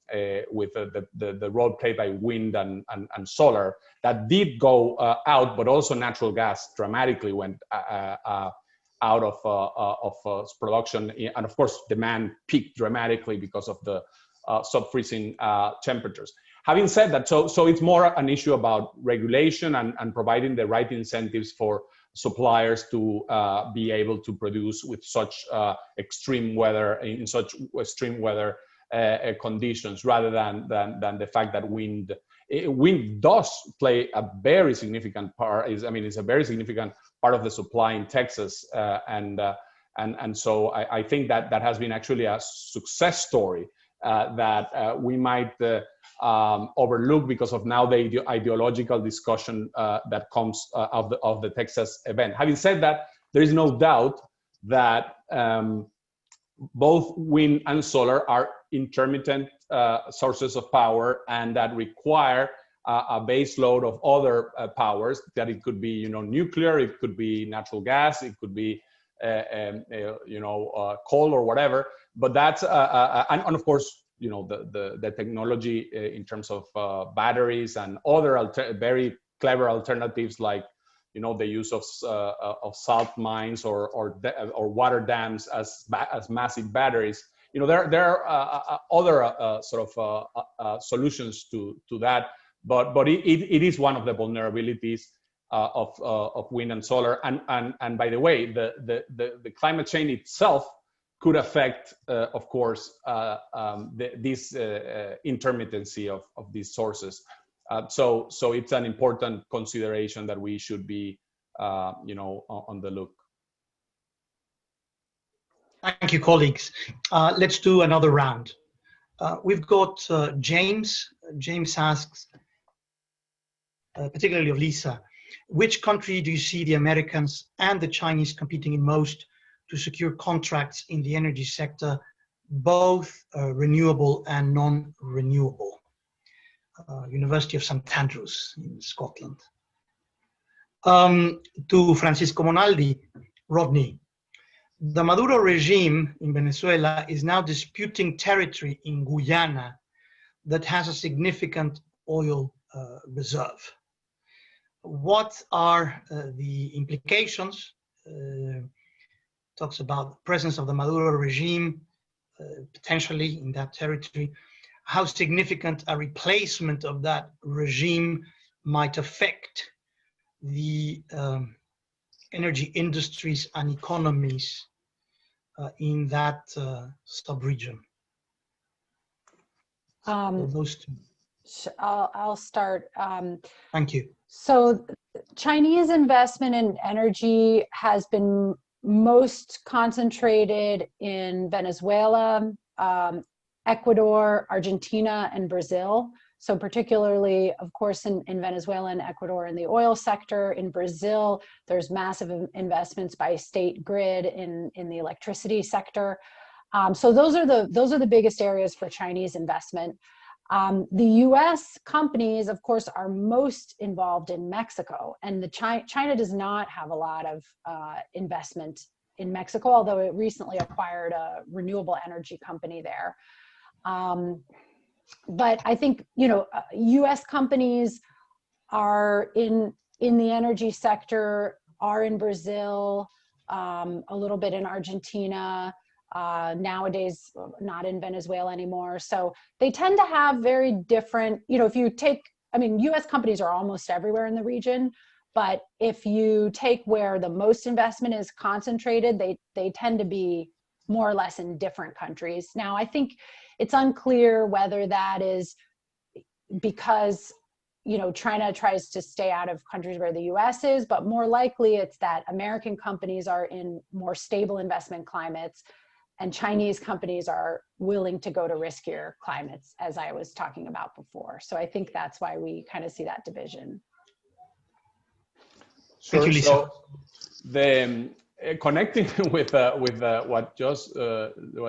role played by wind and solar that did go out, but also natural gas dramatically went out of production, and of course demand peaked dramatically because of the sub-freezing temperatures. Having said that, so it's more an issue about regulation and providing the right incentives for suppliers to be able to produce with such extreme weather, in such extreme weather conditions, rather than the fact that wind does play a very significant part. It's a very significant part of the supply in Texas, and so I think that has been actually a success story that we might overlook because of now the ideological discussion that comes of the Texas event. Having said that, there is no doubt that both wind and solar are intermittent sources of power, and that require a base load of other powers. That it could be, nuclear, it could be natural gas, it could be coal or whatever. But that's and of course, the technology in terms of batteries and other very clever alternatives, like the use of salt mines or water dams as massive batteries. There are other sort of solutions to that, but it is one of the vulnerabilities of wind and solar. And by the way, the climate change itself could affect, of course, this intermittency of these sources. So it's an important consideration that we should be, on the look. Thank you, colleagues. Let's do another round. We've got James. James asks, particularly of Lisa, which country do you see the Americans and the Chinese competing in most to secure contracts in the energy sector, both renewable and non-renewable? University of St. Andrews in Scotland. To Francisco Monaldi, Rodney, the Maduro regime in Venezuela is now disputing territory in Guyana that has a significant oil reserve. What are the implications? Talks about the presence of the Maduro regime potentially in that territory. How significant a replacement of that regime might affect the energy industries and economies in that sub-region? Those two. I'll start. Thank you. So Chinese investment in energy has been most concentrated in Venezuela, Ecuador, Argentina, and Brazil. So particularly, of course, in Venezuela and Ecuador in the oil sector. In Brazil, there's massive investments by State Grid in the electricity sector. So those are the biggest areas for Chinese investment. The U.S. companies, of course, are most involved in Mexico, and China does not have a lot of investment in Mexico, although it recently acquired a renewable energy company there. But I think, U.S. companies are in the energy sector, are in Brazil, a little bit in Argentina, nowadays not in Venezuela anymore. So they tend to have very different, if you take, U.S. companies are almost everywhere in the region, but if you take where the most investment is concentrated, they tend to be more or less in different countries. Now, I think it's unclear whether that is because, China tries to stay out of countries where the U.S. is, but more likely it's that American companies are in more stable investment climates and Chinese companies are willing to go to riskier climates, as I was talking about before. So I think that's why we kind of see that division. Sure. Thank you, Lisa. So the connecting with what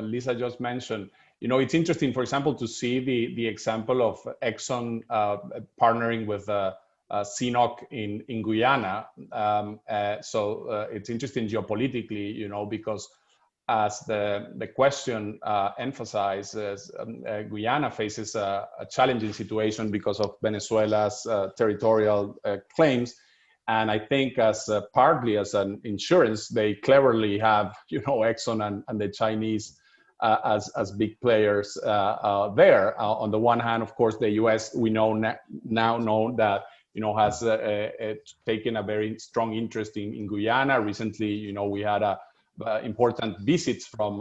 Lisa just mentioned, it's interesting, for example, to see the example of Exxon partnering with CNOOC in Guyana. So it's interesting geopolitically, because as the question emphasizes, Guyana faces a challenging situation because of Venezuela's territorial claims. And I think as partly as an insurance, they cleverly have, Exxon and the Chinese as big players there. On the one hand, of course, the U.S. we know now know that has taken a very strong interest in Guyana. Recently, we had important visits from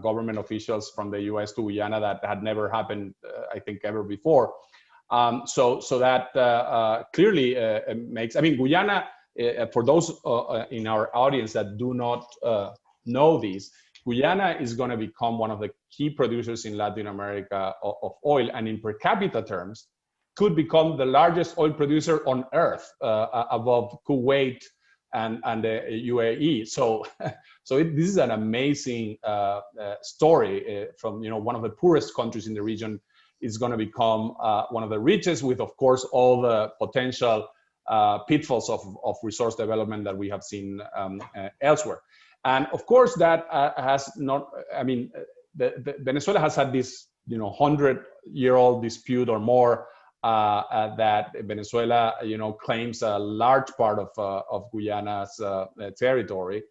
government officials from the U.S. to Guyana that had never happened, I think, ever before. So that clearly makes, Guyana, for those in our audience that do not know this, Guyana is going to become one of the key producers in Latin America of oil, and in per capita terms, could become the largest oil producer on earth, above Kuwait and the UAE. So this is an amazing story from one of the poorest countries in the region is going to become one of the richest, with of course all the potential pitfalls of resource development that we have seen elsewhere. And of course that has not, Venezuela has had this 100-year-old dispute or more that Venezuela claims a large part of Guyana's territory,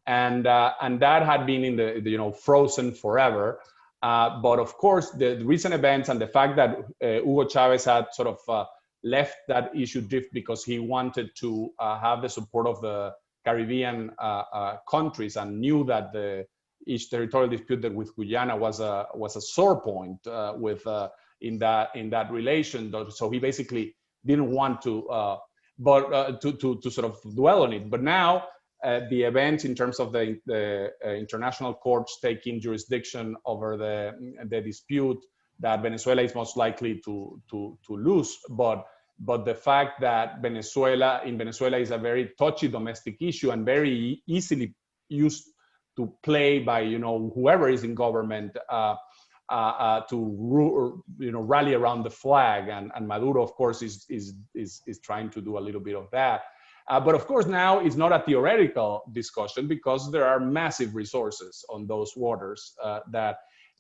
and that had been in the frozen forever. But of course, the recent events and the fact that Hugo Chavez had sort of left that issue drift because he wanted to have the support of the Caribbean countries, and knew that each territorial dispute with Guyana was a sore point in that relation. So he basically didn't want to sort of dwell on it. But now the events in terms of the international courts taking jurisdiction over the dispute that Venezuela is most likely to lose, but the fact that Venezuela is a very touchy domestic issue and very easily used to play by whoever is in government to rally around the flag, and Maduro of course is trying to do a little bit of that. But of course now it's not a theoretical discussion, because there are massive resources on those waters that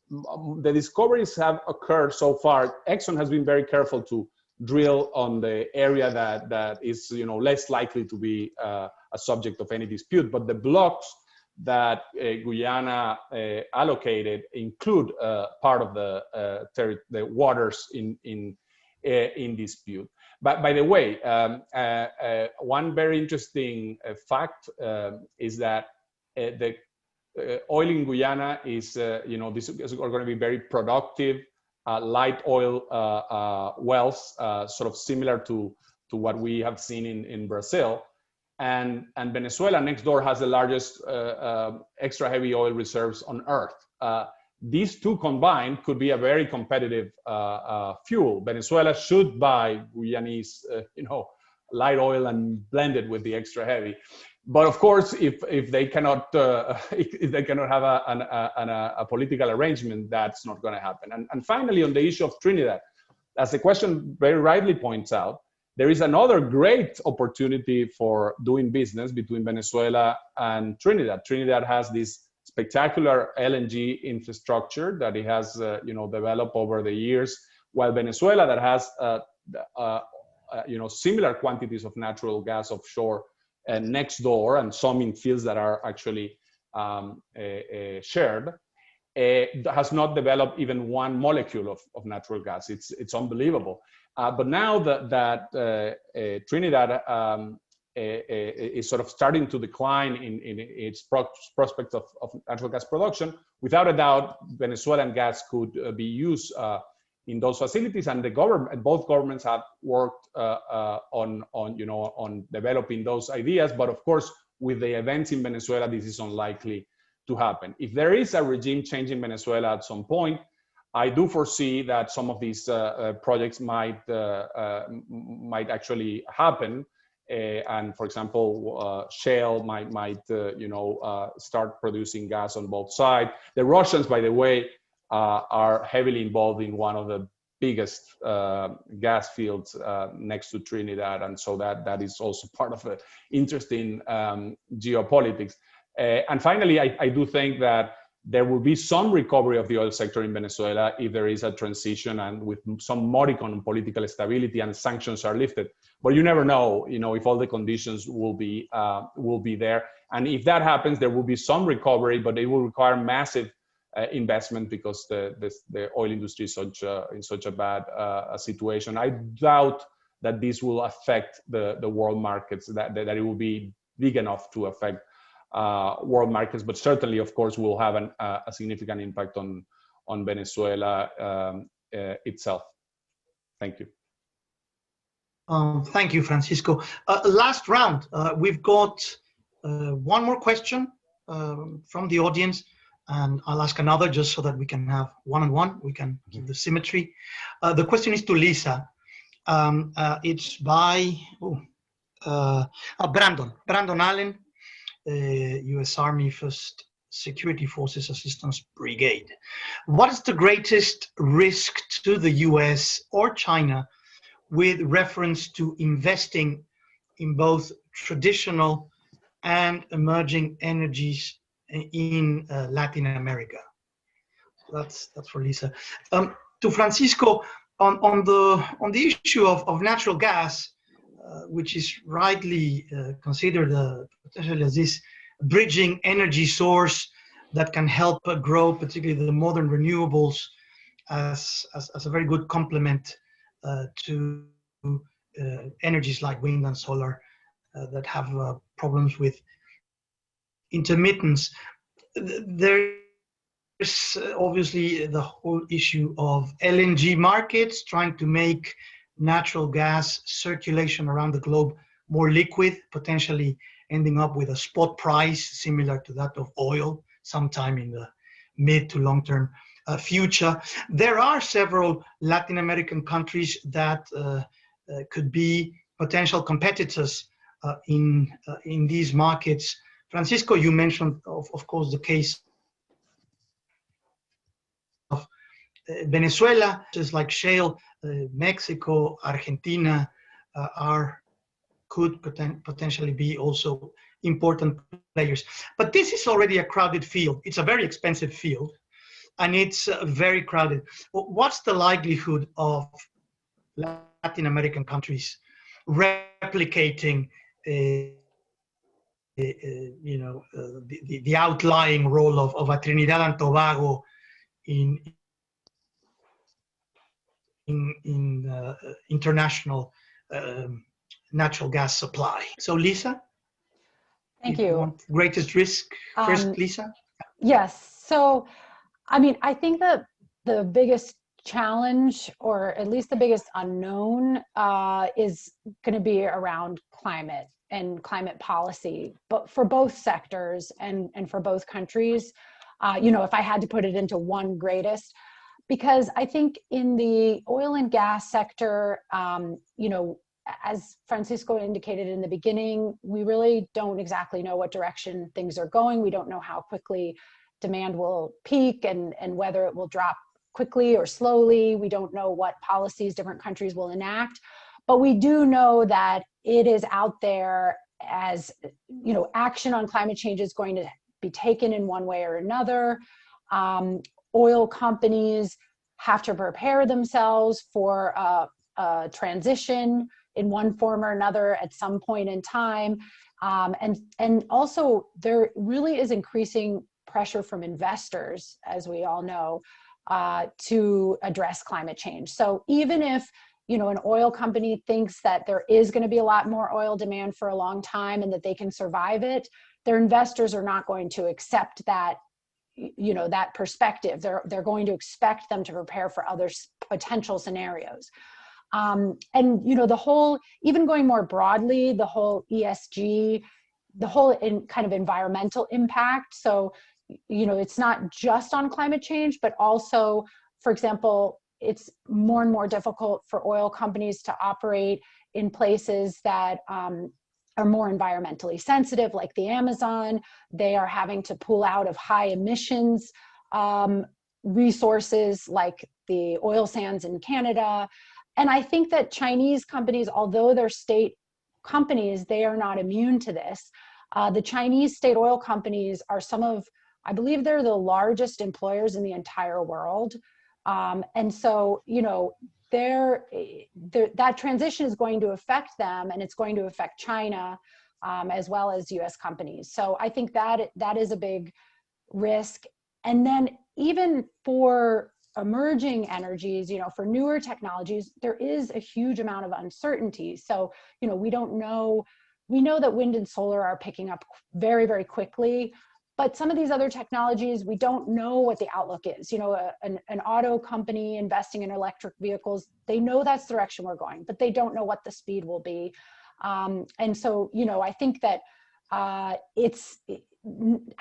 the discoveries have occurred so far. Exxon has been very careful to drill on the area that is less likely to be a subject of any dispute, but the blocks that Guyana allocated include part of the waters in dispute. But by the way, one very interesting fact is that the oil in Guyana is, this is going to be very productive, light oil wells, sort of similar to what we have seen in Brazil. And Venezuela next door has the largest extra heavy oil reserves on earth. These two combined could be a very competitive fuel. Venezuela should buy Guyanese, light oil and blend it with the extra heavy. But of course, if they cannot have a political arrangement, that's not going to happen. And finally, on the issue of Trinidad, as the question very rightly points out, there is another great opportunity for doing business between Venezuela and Trinidad. Trinidad has this spectacular LNG infrastructure that it has developed over the years, while Venezuela that has similar quantities of natural gas offshore next door, and some in fields that are actually shared, has not developed even one molecule of natural gas. It's unbelievable. But now that Trinidad is sort of starting to decline in its prospect of natural gas production, without a doubt, Venezuelan gas could be used in those facilities, and both governments have worked on developing those ideas. But of course, with the events in Venezuela, this is unlikely to happen. If there is a regime change in Venezuela at some point, I do foresee that some of these projects might actually happen. And for example, Shell might start producing gas on both sides. The Russians, by the way, are heavily involved in one of the biggest gas fields next to Trinidad, and so that is also part of the interesting geopolitics. And finally, I do think that there will be some recovery of the oil sector in Venezuela if there is a transition and with some modicum on political stability and sanctions are lifted. But you never know, if all the conditions will be there. And if that happens, there will be some recovery, but it will require massive investment because the oil industry is in such a bad situation. I doubt that this will affect the world markets, that it will be big enough to affect world markets, but certainly, of course, will have a significant impact on Venezuela itself. Thank you. Thank you, Francisco. Last round, we've got one more question from the audience, and I'll ask another just so that we can have one-on-one. We can give the symmetry. The question is to Lisa. It's by Brandon Allen, U.S. Army 1st Security Forces Assistance Brigade. What is the greatest risk to the U.S. or China with reference to investing in both traditional and emerging energies in Latin America? That's for Lisa. To Francisco, on the issue of natural gas, which is rightly considered potentially as this bridging energy source that can help grow, particularly the modern renewables, as a very good complement to energies like wind and solar that have problems with intermittence. There's obviously the whole issue of LNG markets, trying to make natural gas circulation around the globe more liquid, potentially ending up with a spot price similar to that of oil sometime in the mid to long-term future. There are several Latin American countries that could be potential competitors in these markets. Francisco, you mentioned, of course, the case of Venezuela, just like shale. Mexico, Argentina could potentially be also important players. But this is already a crowded field. It's a very expensive field, and it's very crowded. What's the likelihood of Latin American countries replicating the outlying role of a Trinidad and Tobago in international natural gas supply? So Lisa? Thank you. Greatest risk first, Lisa? Yes. So, I mean, I think that the biggest challenge, or at least the biggest unknown, is going to be around climate and climate policy, but for both sectors and for both countries. If I had to put it into one greatest, because I think in the oil and gas sector, as Francisco indicated in the beginning, we really don't exactly know what direction things are going. We don't know how quickly demand will peak and whether it will drop quickly or slowly. We don't know what policies different countries will enact, but we do know that it is out there as, action on climate change is going to be taken in one way or another. Oil companies have to prepare themselves for a transition in one form or another at some point in time. And also there really is increasing pressure from investors, as we all know, to address climate change. So even if, an oil company thinks that there is going to be a lot more oil demand for a long time and that they can survive it, their investors are not going to accept that, that perspective. They're going to expect them to prepare for other potential scenarios. And the whole, even going more broadly, the whole ESG, the whole kind of environmental impact. So, it's not just on climate change, but also, for example, it's more and more difficult for oil companies to operate in places that are more environmentally sensitive, like the Amazon. They are having to pull out of high emissions resources like the oil sands in Canada. And I think that Chinese companies, although they're state companies, they are not immune to this. The Chinese state oil companies are some of, I believe they're the largest employers in the entire world. And so, you know, that transition is going to affect them, and it's going to affect China as well as US companies. So I think that is a big risk. And then even for emerging energies, you know, for newer technologies, there is a huge amount of uncertainty. So, you know, we don't know, we know that wind and solar are picking up very, very quickly, but some of these other technologies, we don't know what the outlook is. You know, an auto company investing in electric vehicles, they know that's the direction we're going, but they don't know what the speed will be. And so, you know, I think that it's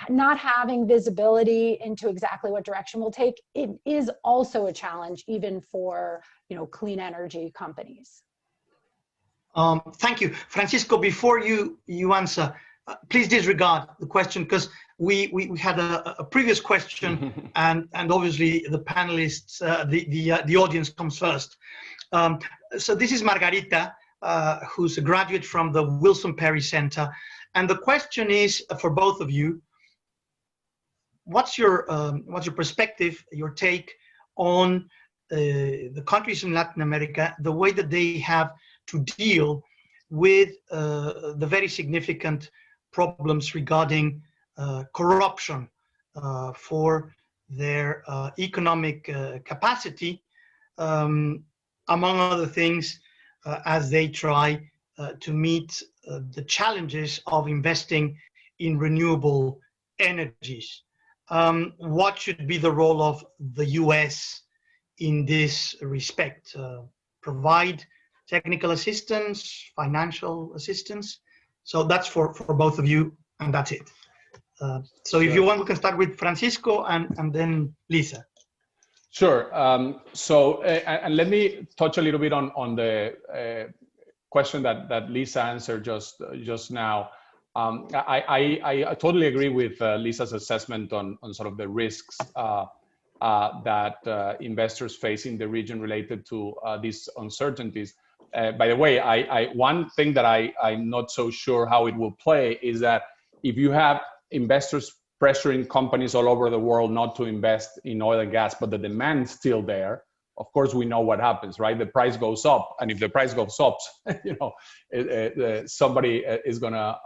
not having visibility into exactly what direction we'll take. It is also a challenge, even for, you know, clean energy companies. Thank you, Francisco. Before you answer, please disregard the question, because we had a previous question, and obviously the panelists, the audience comes first. So this is Margarita, who's a graduate from the Wilson Perry Center, and the question is for both of you: what's your perspective, your take on the countries in Latin America, the way that they have to deal with the very significant problems regarding corruption for their economic capacity, among other things, as they try to meet the challenges of investing in renewable energies. What should be the role of the US in this respect? Provide technical assistance, financial assistance? So that's for both of you, and that's it. So if you want, we can start with Francisco and then Lisa. Sure. And let me touch a little bit on the question that Lisa answered just now. I totally agree with Lisa's assessment on sort of the risks that investors face in the region related to these uncertainties. By the way, one thing that I'm not so sure how it will play is that if you have investors pressuring companies all over the world not to invest in oil and gas, but the demand's still there, of course we know what happens, right? The price goes up, and if the price goes up, you know, somebody is gonna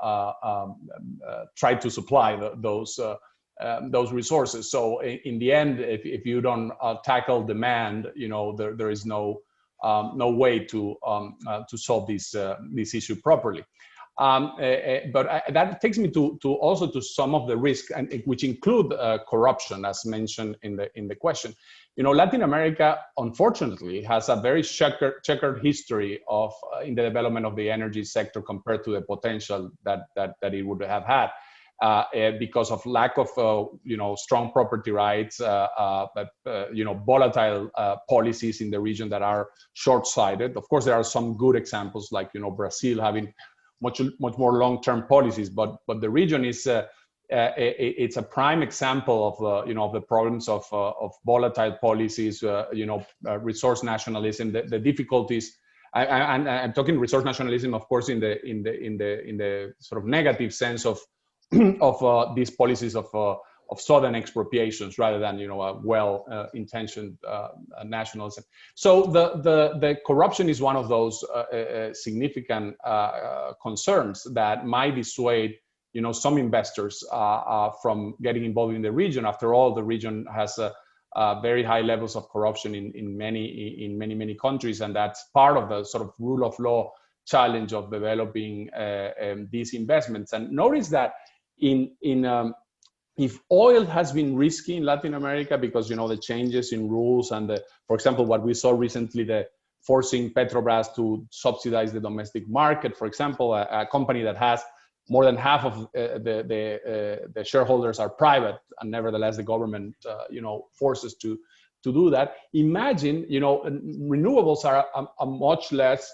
try to supply those resources. So in the end, if you don't tackle demand, you know, there is no way to solve this issue properly. But that takes me to also to some of the risks, and which include corruption, as mentioned in the question. You know, Latin America, unfortunately, has a very checkered history of in the development of the energy sector compared to the potential that it would have had. Because of lack of you know, strong property rights, you know, volatile policies in the region that are short-sighted. Of course, there are some good examples, like, you know, Brazil having much more long-term policies, but the region is it's a prime example of you know, of the problems of volatile policies, you know, resource nationalism, the difficulties. I'm talking resource nationalism, of course, in the sort of negative sense of these policies of sudden expropriations rather than, you know, a well-intentioned nationalism. So the corruption is one of those significant concerns that might dissuade, you know, some investors from getting involved in the region. After all, the region has very high levels of corruption in many countries, and that's part of the sort of rule of law challenge of developing these investments. And notice that if oil has been risky in Latin America because, you know, the changes in rules and for example, what we saw recently, the forcing Petrobras to subsidize the domestic market, for example, a company that has more than half of the shareholders are private, and nevertheless the government, you know, forces to do that. Imagine, you know, renewables are a much less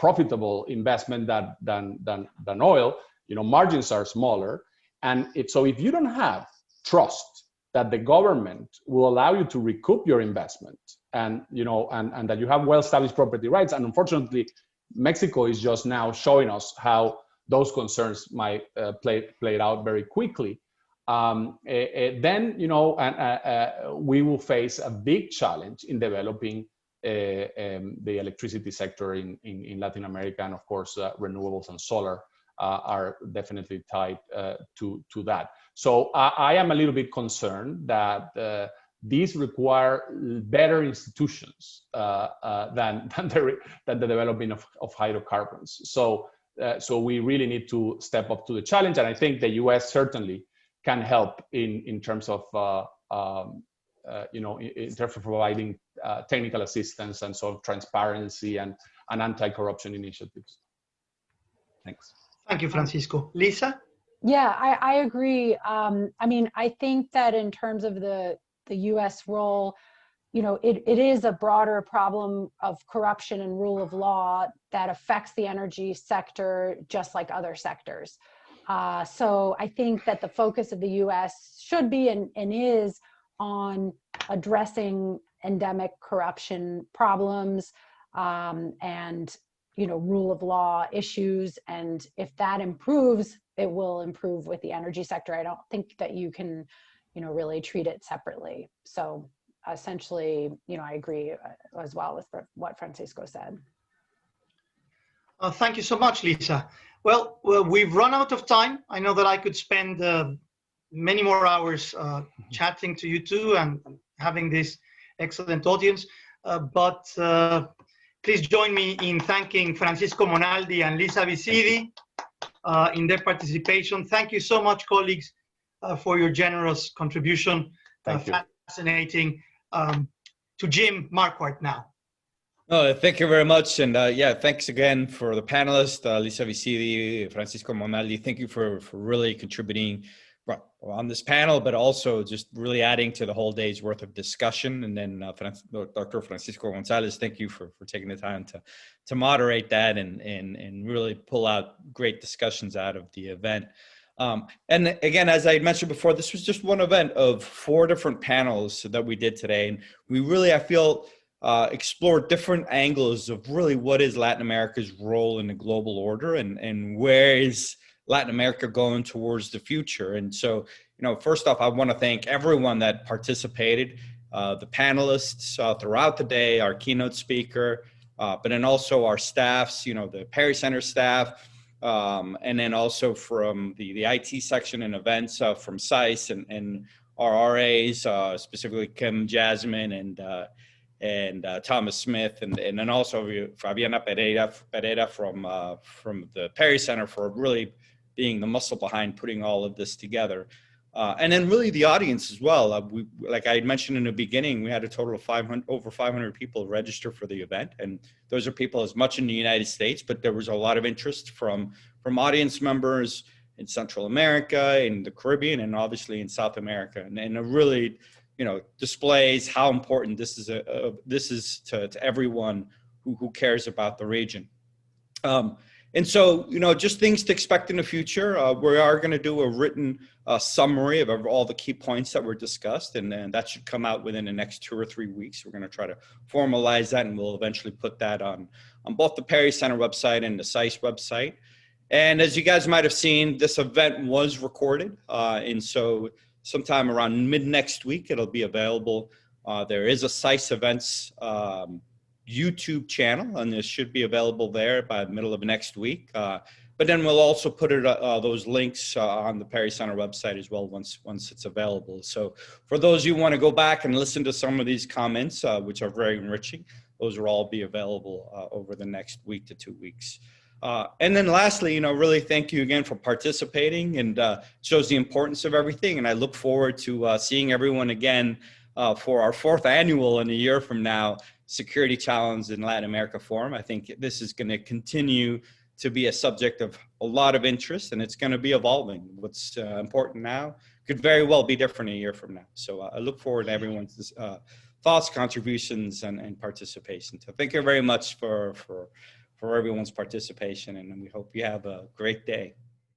profitable investment than oil. You know, margins are smaller. And so if you don't have trust that the government will allow you to recoup your investment, and, you know, and that you have well-established property rights, and unfortunately, Mexico is just now showing us how those concerns might play out very quickly, then we will face a big challenge in developing the electricity sector in Latin America, and of course renewables and solar are definitely tied to that. So I am a little bit concerned that these require better institutions than the development of hydrocarbons. So we really need to step up to the challenge, and I think the U.S. certainly can help in terms of in terms of providing technical assistance and sort of transparency and anti-corruption initiatives. Thanks. Thank you, Francisco. Lisa? Yeah, I agree. I mean, I think that in terms of the U.S. role, it is a broader problem of corruption and rule of law that affects the energy sector just like other sectors. So I think that the focus of the U.S. should be and is on addressing endemic corruption problems and rule of law issues. And if that improves, it will improve with the energy sector. I don't think that you can, really treat it separately. So essentially, I agree as well with what Francisco said. Thank you so much, Lisa. Well, we've run out of time. I know that I could spend many more hours chatting to you two and having this excellent audience, but please join me in thanking Francisco Monaldi and Lisa Viscidi in their participation. Thank you so much, colleagues, for your generous contribution. Fascinating. To Jim Marckwardt now. Oh, thank you very much. And yeah, thanks again for the panelists, Lisa Viscidi, Francisco Monaldi. Thank you for really contributing on this panel, but also just really adding to the whole day's worth of discussion. And then Dr. Francisco Gonzalez, thank you for taking the time to moderate that and really pull out great discussions out of the event. And again, as I mentioned before, this was just one event of 4 different panels that we did today. And we really, I feel, explored different angles of really what is Latin America's role in the global order and where is Latin America going towards the future. And so, first off, I want to thank everyone that participated, the panelists throughout the day, our keynote speaker, but then also our staffs, the Perry Center staff, and then also from the IT section and events from SAIS and our RAs, specifically Kim Jasmine and Thomas Smith, and then also Fabiana Pereira from the Perry Center for really being the muscle behind putting all of this together. And then really the audience as well. Like I mentioned in the beginning, we had a total of over 500 people register for the event. And those are people as much in the United States, but there was a lot of interest from audience members in Central America, in the Caribbean, and obviously in South America. And it really, displays how important this is to everyone who cares about the region. And so, just things to expect in the future. We are going to do a written summary of all the key points that were discussed, and then that should come out within the next 2 or 3 weeks. We're going to try to formalize that, and we'll eventually put that on both the Perry Center website and the SAIS website. And as you guys might have seen, this event was recorded, and so sometime around mid next week, it'll be available. There is a SAIS Events YouTube channel, and this should be available there by the middle of next week. But then we'll also put those links on the Perry Center website as well once it's available. So for those of you who want to go back and listen to some of these comments, which are very enriching, those will all be available over the next week to 2 weeks. And then lastly, really thank you again for participating, and shows the importance of everything. And I look forward to seeing everyone again for our 4th annual in a year from now Security Challenge in Latin America Forum. I think this is going to continue to be a subject of a lot of interest, and it's going to be evolving. What's important now could very well be different a year from now. So I look forward to everyone's thoughts, contributions, and participation. So thank you very much for everyone's participation, and we hope you have a great day.